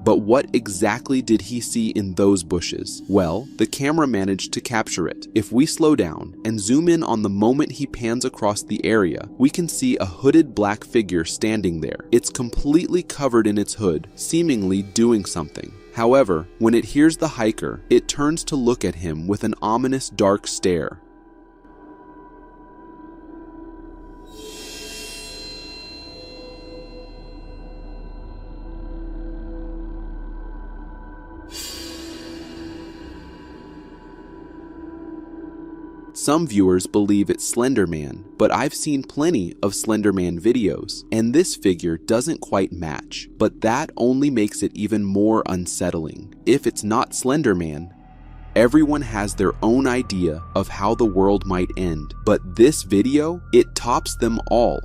But what exactly did he see in those bushes? Well, the camera managed to capture it. If we slow down and zoom in on the moment he pans across the area, we can see a hooded black figure standing there. It's completely covered in its hood, seemingly doing something. However, when it hears the hiker, it turns to look at him with an ominous dark stare. Some viewers believe it's Slender Man, but I've seen plenty of Slender Man videos, and this figure doesn't quite match, but that only makes it even more unsettling. If it's not Slender Man, everyone has their own idea of how the world might end, but this video, it tops them all.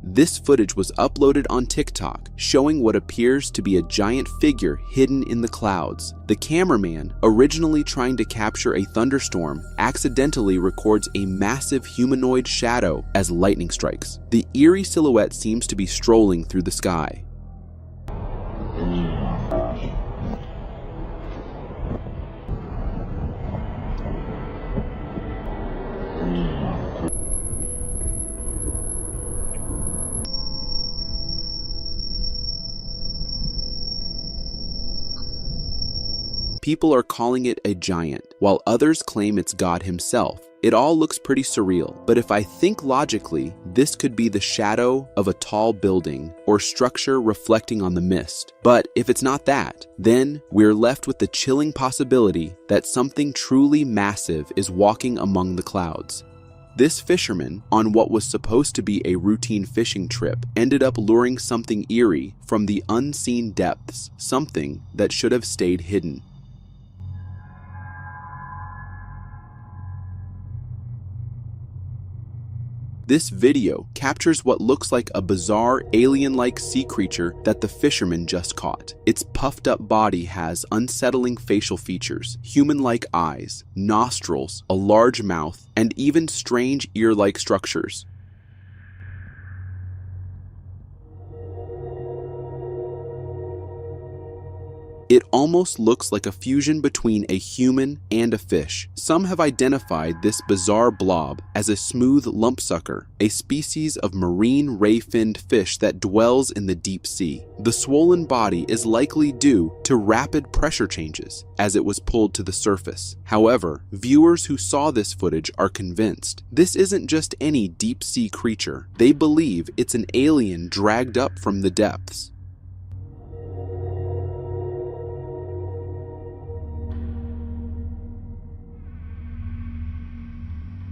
This footage was uploaded on TikTok, showing what appears to be a giant figure hidden in the clouds. The cameraman, originally trying to capture a thunderstorm, accidentally records a massive humanoid shadow as lightning strikes. The eerie silhouette seems to be strolling through the sky. people are calling it a giant, while others claim it's God himself. It all looks pretty surreal, but if I think logically, this could be the shadow of a tall building or structure reflecting on the mist. But if it's not that, then we're left with the chilling possibility that something truly massive is walking among the clouds. This fisherman, on what was supposed to be a routine fishing trip, ended up luring something eerie from the unseen depths, something that should have stayed hidden. This video captures what looks like a bizarre alien-like sea creature that the fisherman just caught. Its puffed up body has unsettling facial features, human-like eyes, nostrils, a large mouth, and even strange ear-like structures. It almost looks like a fusion between a human and a fish. Some have identified this bizarre blob as a smooth lumpsucker, a species of marine ray-finned fish that dwells in the deep sea. The swollen body is likely due to rapid pressure changes as it was pulled to the surface. However, viewers who saw this footage are convinced this isn't just any deep-sea creature. They believe it's an alien dragged up from the depths.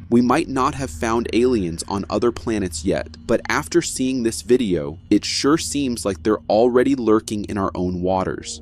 We might not have found aliens on other planets yet, but after seeing this video, it sure seems like they're already lurking in our own waters.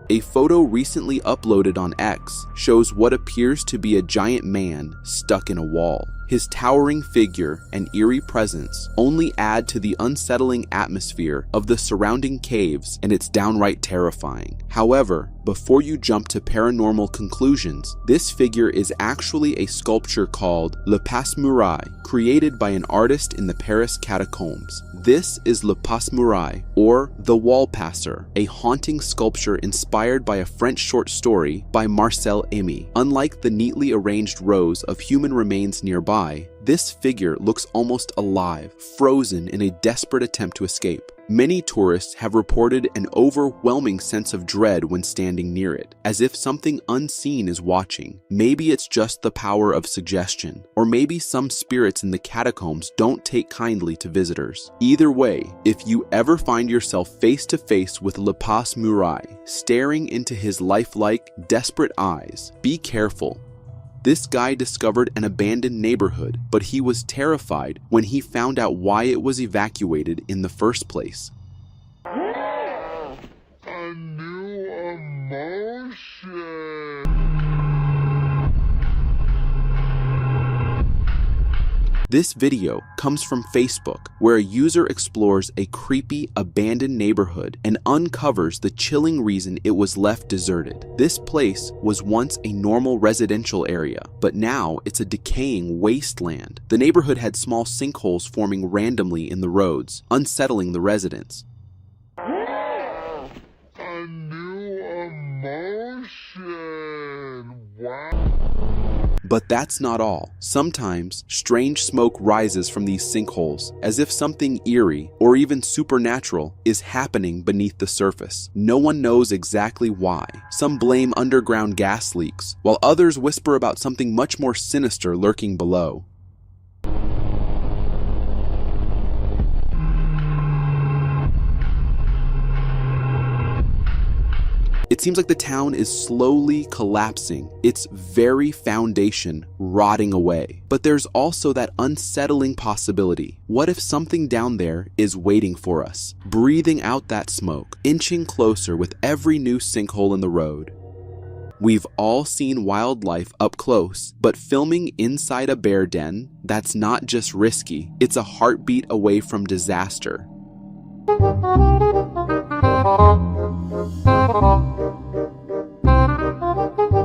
A photo recently uploaded on X shows what appears to be a giant man stuck in a wall. His towering figure and eerie presence only add to the unsettling atmosphere of the surrounding caves, and it's downright terrifying. However, before you jump to paranormal conclusions, this figure is actually a sculpture called Le Passe-Muraille, created by an artist in the Paris catacombs. This is Le Passe-Muraille, or The Wall Passer, a haunting sculpture inspired by a French short story by Marcel Aimé. Unlike the neatly arranged rows of human remains nearby, this figure looks almost alive, frozen in a desperate attempt to escape. Many tourists have reported an overwhelming sense of dread when standing near it, as if something unseen is watching. Maybe it's just the power of suggestion, or maybe some spirits in the catacombs don't take kindly to visitors. Either way, if you ever find yourself face to face with Le Passe-Muraille, staring into his lifelike, desperate eyes, be careful. This guy discovered an abandoned neighborhood, but he was terrified when he found out why it was evacuated in the first place. A new emotion. This video comes from Facebook, where a user explores a creepy, abandoned neighborhood and uncovers the chilling reason it was left deserted. This place was once a normal residential area, but now it's a decaying wasteland. The neighborhood had small sinkholes forming randomly in the roads, unsettling the residents. A new emotion. Wow. But that's not all. Sometimes, strange smoke rises from these sinkholes, as if something eerie, or even supernatural, is happening beneath the surface. No one knows exactly why. Some blame underground gas leaks, while others whisper about something much more sinister lurking below. It seems like the town is slowly collapsing, its very foundation rotting away. But there's also that unsettling possibility. What if something down there is waiting for us, breathing out that smoke, inching closer with every new sinkhole in the road? We've all seen wildlife up close, but filming inside a bear den, that's not just risky, it's a heartbeat away from disaster.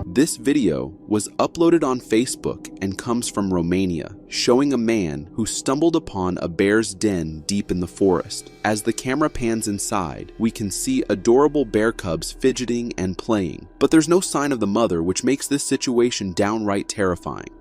This video was uploaded on Facebook and comes from Romania, showing a man who stumbled upon a bear's den deep in the forest. As the camera pans inside, we can see adorable bear cubs fidgeting and playing, but there's no sign of the mother, which makes this situation downright terrifying.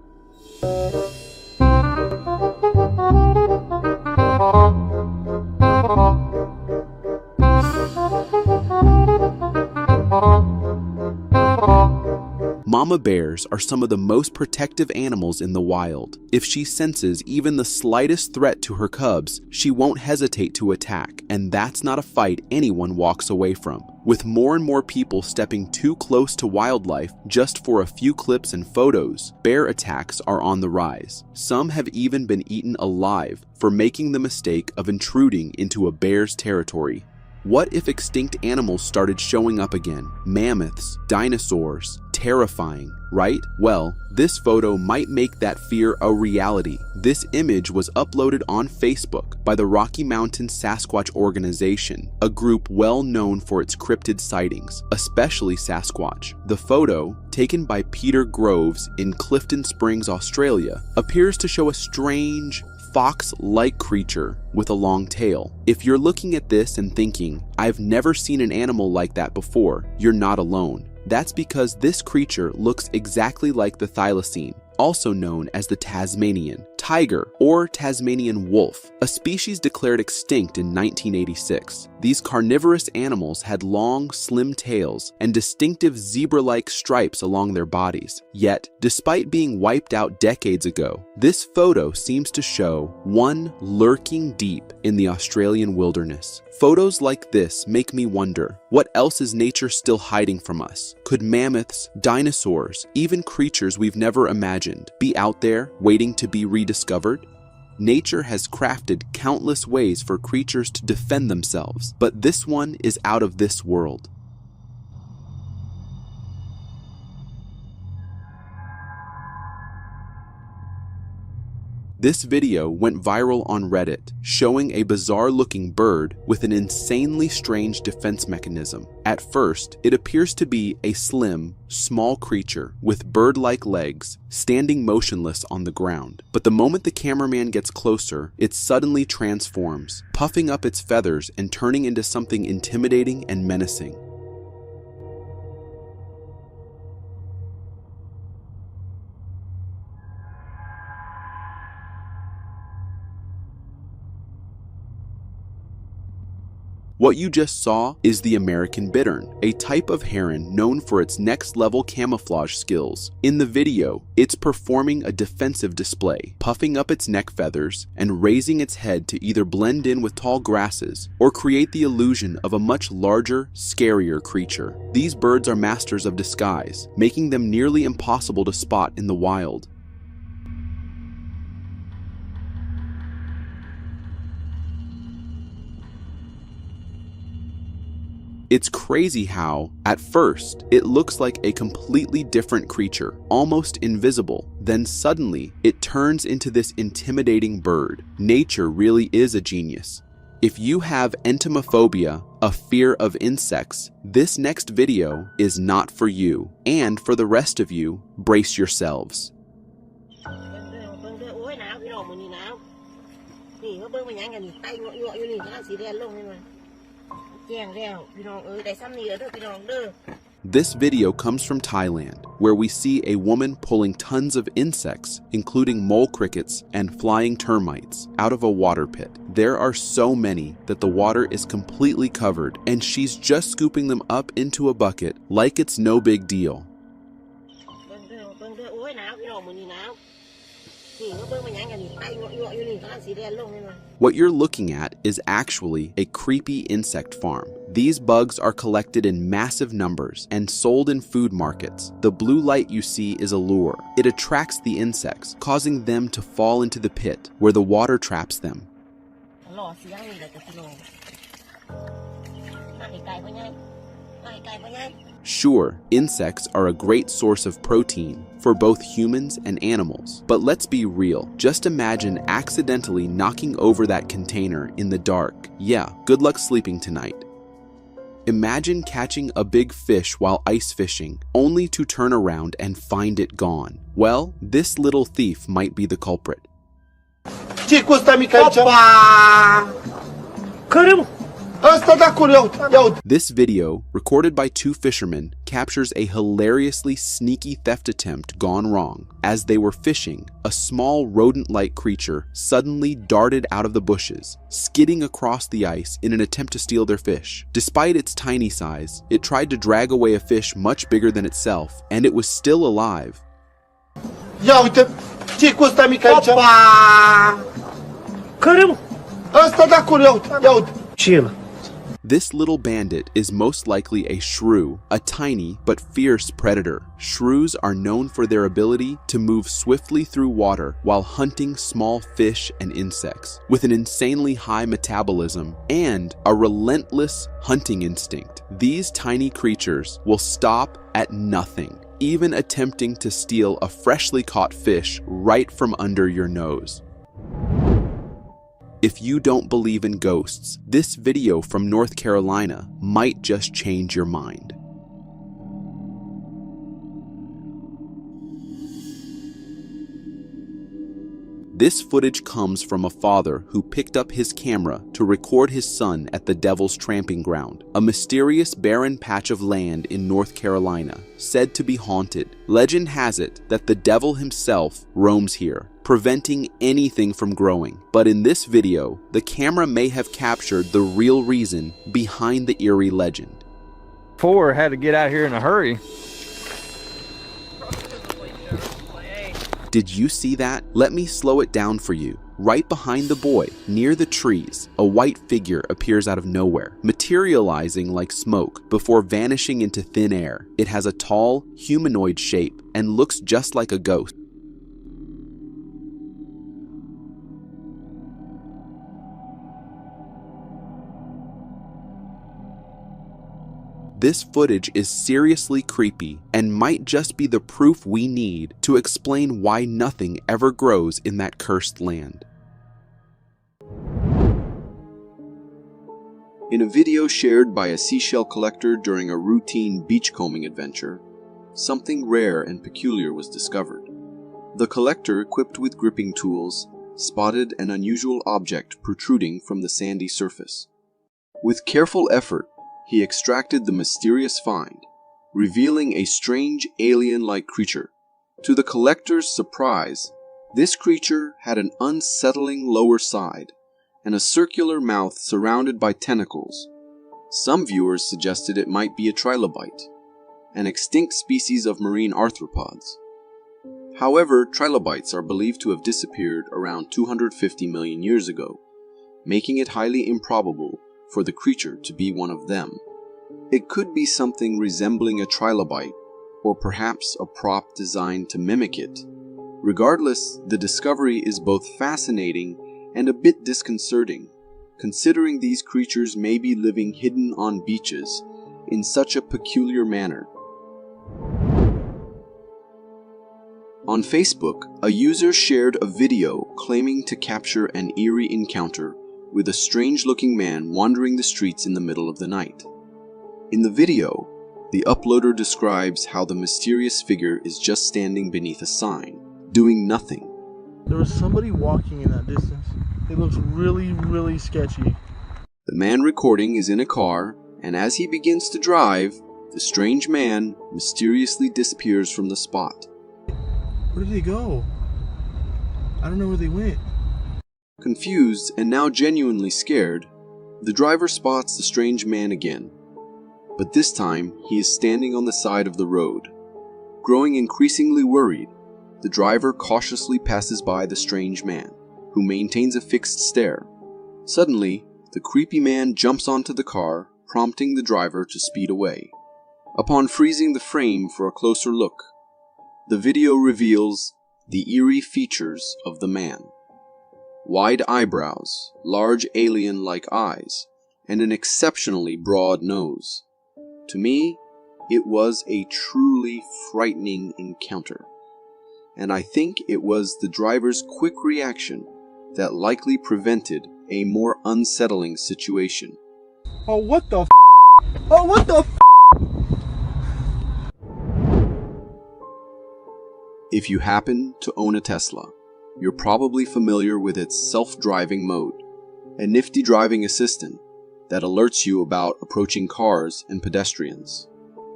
Mama bears are some of the most protective animals in the wild. If she senses even the slightest threat to her cubs, she won't hesitate to attack, and that's not a fight anyone walks away from. With more and more people stepping too close to wildlife just for a few clips and photos, bear attacks are on the rise. Some have even been eaten alive for making the mistake of intruding into a bear's territory. What if extinct animals started showing up again? Mammoths, dinosaurs, terrifying, right? Well, this photo might make that fear a reality. This image was uploaded on Facebook by the Rocky Mountain Sasquatch Organization, a group well known for its cryptid sightings, especially Sasquatch. The photo, taken by Peter Groves in Clifton Springs, Australia, appears to show a strange, fox-like creature with a long tail. If you're looking at this and thinking, I've never seen an animal like that before, you're not alone. That's because this creature looks exactly like the thylacine, also known as the Tasmanian tiger or Tasmanian wolf, a species declared extinct in 1986. These carnivorous animals had long, slim tails and distinctive zebra-like stripes along their bodies. Yet, despite being wiped out decades ago, this photo seems to show one lurking deep in the Australian wilderness. Photos like this make me wonder, what else is nature still hiding from us? Could mammoths, dinosaurs, even creatures we've never imagined be out there waiting to be rediscovered? Nature has crafted countless ways for creatures to defend themselves, but this one is out of this world. This video went viral on Reddit, showing a bizarre-looking bird with an insanely strange defense mechanism. At first, it appears to be a slim, small creature with bird-like legs, standing motionless on the ground. But the moment the cameraman gets closer, it suddenly transforms, puffing up its feathers and turning into something intimidating and menacing. What you just saw is the American bittern, a type of heron known for its next-level camouflage skills. In the video, it's performing a defensive display, puffing up its neck feathers and raising its head to either blend in with tall grasses or create the illusion of a much larger, scarier creature. These birds are masters of disguise, making them nearly impossible to spot in the wild. It's crazy how, at first, it looks like a completely different creature, almost invisible. Then suddenly, it turns into this intimidating bird. Nature really is a genius. If you have entomophobia, a fear of insects, this next video is not for you. And for the rest of you, brace yourselves. This video comes from Thailand, where we see a woman pulling tons of insects, including mole crickets and flying termites, out of a water pit. There are so many that the water is completely covered, and she's just scooping them up into a bucket like it's no big deal. What you're looking at is actually a creepy insect farm. These bugs are collected in massive numbers and sold in food markets. The blue light you see is a lure. It attracts the insects, causing them to fall into the pit, where the water traps them. Sure, insects are a great source of protein for both humans and animals. But let's be real. Just imagine accidentally knocking over that container in the dark. Yeah, good luck sleeping tonight. Imagine catching a big fish while ice fishing, only to turn around and find it gone. Well, this little thief might be the culprit. This video, recorded by two fishermen, captures a hilariously sneaky theft attempt gone wrong. As they were fishing, a small rodent-like creature suddenly darted out of the bushes, skidding across the ice in an attempt to steal their fish. Despite its tiny size, it tried to drag away a fish much bigger than itself, and it was still alive. Ia uite, ce-i cu ăsta mic aici? Opa! Care, mă? Ăsta de acolo, ia uite. Ce e ăla? This little bandit is most likely a shrew, a tiny but fierce predator. Shrews are known for their ability to move swiftly through water while hunting small fish and insects, with an insanely high metabolism and a relentless hunting instinct. These tiny creatures will stop at nothing, even attempting to steal a freshly caught fish right from under your nose. If you don't believe in ghosts, this video from North Carolina might just change your mind. This footage comes from a father who picked up his camera to record his son at the Devil's Tramping Ground, a mysterious barren patch of land in North Carolina, said to be haunted. Legend has it that the devil himself roams here, preventing anything from growing. But in this video, the camera may have captured the real reason behind the eerie legend. Four had to get out here in a hurry. Did you see that? Let me slow it down for you. Right behind the boy, near the trees, a white figure appears out of nowhere, materializing like smoke before vanishing into thin air. It has a tall, humanoid shape and looks just like a ghost. This footage is seriously creepy and might just be the proof we need to explain why nothing ever grows in that cursed land. In a video shared by a seashell collector during a routine beachcombing adventure, something rare and peculiar was discovered. The collector, equipped with gripping tools, spotted an unusual object protruding from the sandy surface. With careful effort, he extracted the mysterious find, revealing a strange alien-like creature. To the collector's surprise, this creature had an unsettling lower side and a circular mouth surrounded by tentacles. Some viewers suggested it might be a trilobite, an extinct species of marine arthropods. However, trilobites are believed to have disappeared around 250 million years ago, making it highly improbable for the creature to be one of them. It could be something resembling a trilobite, or perhaps a prop designed to mimic it. Regardless, the discovery is both fascinating and a bit disconcerting, considering these creatures may be living hidden on beaches in such a peculiar manner. On Facebook, a user shared a video claiming to capture an eerie encounter with a strange-looking man wandering the streets in the middle of the night. In the video, the uploader describes how the mysterious figure is just standing beneath a sign, doing nothing. There was somebody walking in that distance. It looks really, really sketchy. The man recording is in a car, and as he begins to drive, the strange man mysteriously disappears from the spot. Where did they go? I don't know where they went. Confused and now genuinely scared, the driver spots the strange man again. But this time, he is standing on the side of the road. Growing increasingly worried, the driver cautiously passes by the strange man, who maintains a fixed stare. Suddenly, the creepy man jumps onto the car, prompting the driver to speed away. Upon freezing the frame for a closer look, the video reveals the eerie features of the man. Wide eyebrows, large alien-like eyes, and an exceptionally broad nose. To me, it was a truly frightening encounter, and I think it was the driver's quick reaction that likely prevented a more unsettling situation. Oh, what the f***? Oh, what the f***? If you happen to own a Tesla, you're probably familiar with its self-driving mode, a nifty driving assistant that alerts you about approaching cars and pedestrians.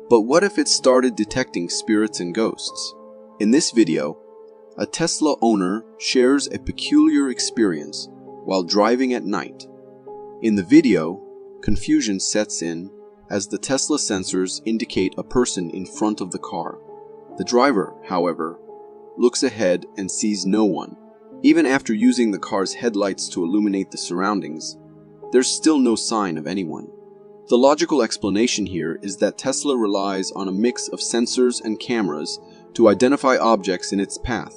But what if it started detecting spirits and ghosts? In this video, a Tesla owner shares a peculiar experience while driving at night. In the video, confusion sets in as the Tesla sensors indicate a person in front of the car. The driver, however, looks ahead and sees no one. Even after using the car's headlights to illuminate the surroundings, there's still no sign of anyone. The logical explanation here is that Tesla relies on a mix of sensors and cameras to identify objects in its path.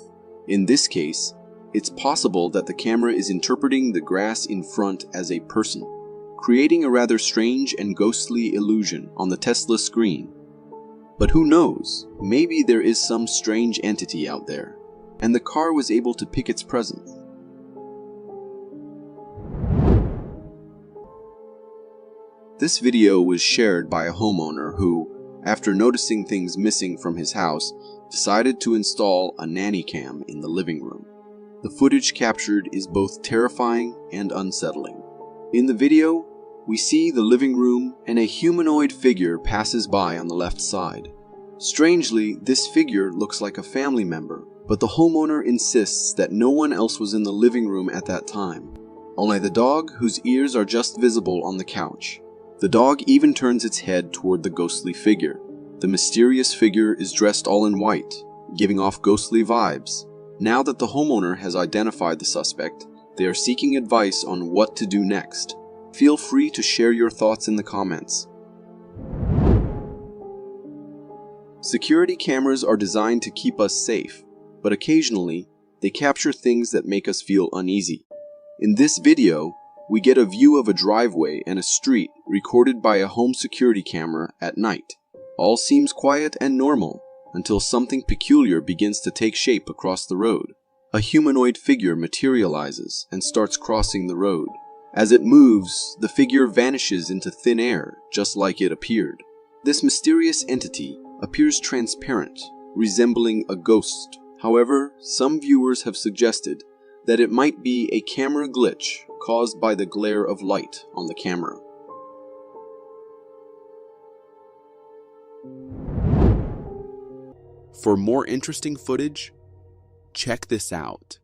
In this case, it's possible that the camera is interpreting the grass in front as a person, creating a rather strange and ghostly illusion on the Tesla screen. But who knows, maybe there is some strange entity out there, and the car was able to pick its presence. This video was shared by a homeowner who, after noticing things missing from his house, decided to install a nanny cam in the living room. The footage captured is both terrifying and unsettling. In the video, we see the living room and a humanoid figure passes by on the left side. Strangely, this figure looks like a family member, but the homeowner insists that no one else was in the living room at that time. Only the dog, whose ears are just visible on the couch. The dog even turns its head toward the ghostly figure. The mysterious figure is dressed all in white, giving off ghostly vibes. Now that the homeowner has identified the suspect, they are seeking advice on what to do next. Feel free to share your thoughts in the comments. Security cameras are designed to keep us safe, but occasionally, they capture things that make us feel uneasy. In this video, we get a view of a driveway and a street recorded by a home security camera at night. All seems quiet and normal until something peculiar begins to take shape across the road. A humanoid figure materializes and starts crossing the road. As it moves, the figure vanishes into thin air, just like it appeared. This mysterious entity appears transparent, resembling a ghost. However, some viewers have suggested that it might be a camera glitch caused by the glare of light on the camera. For more interesting footage, check this out.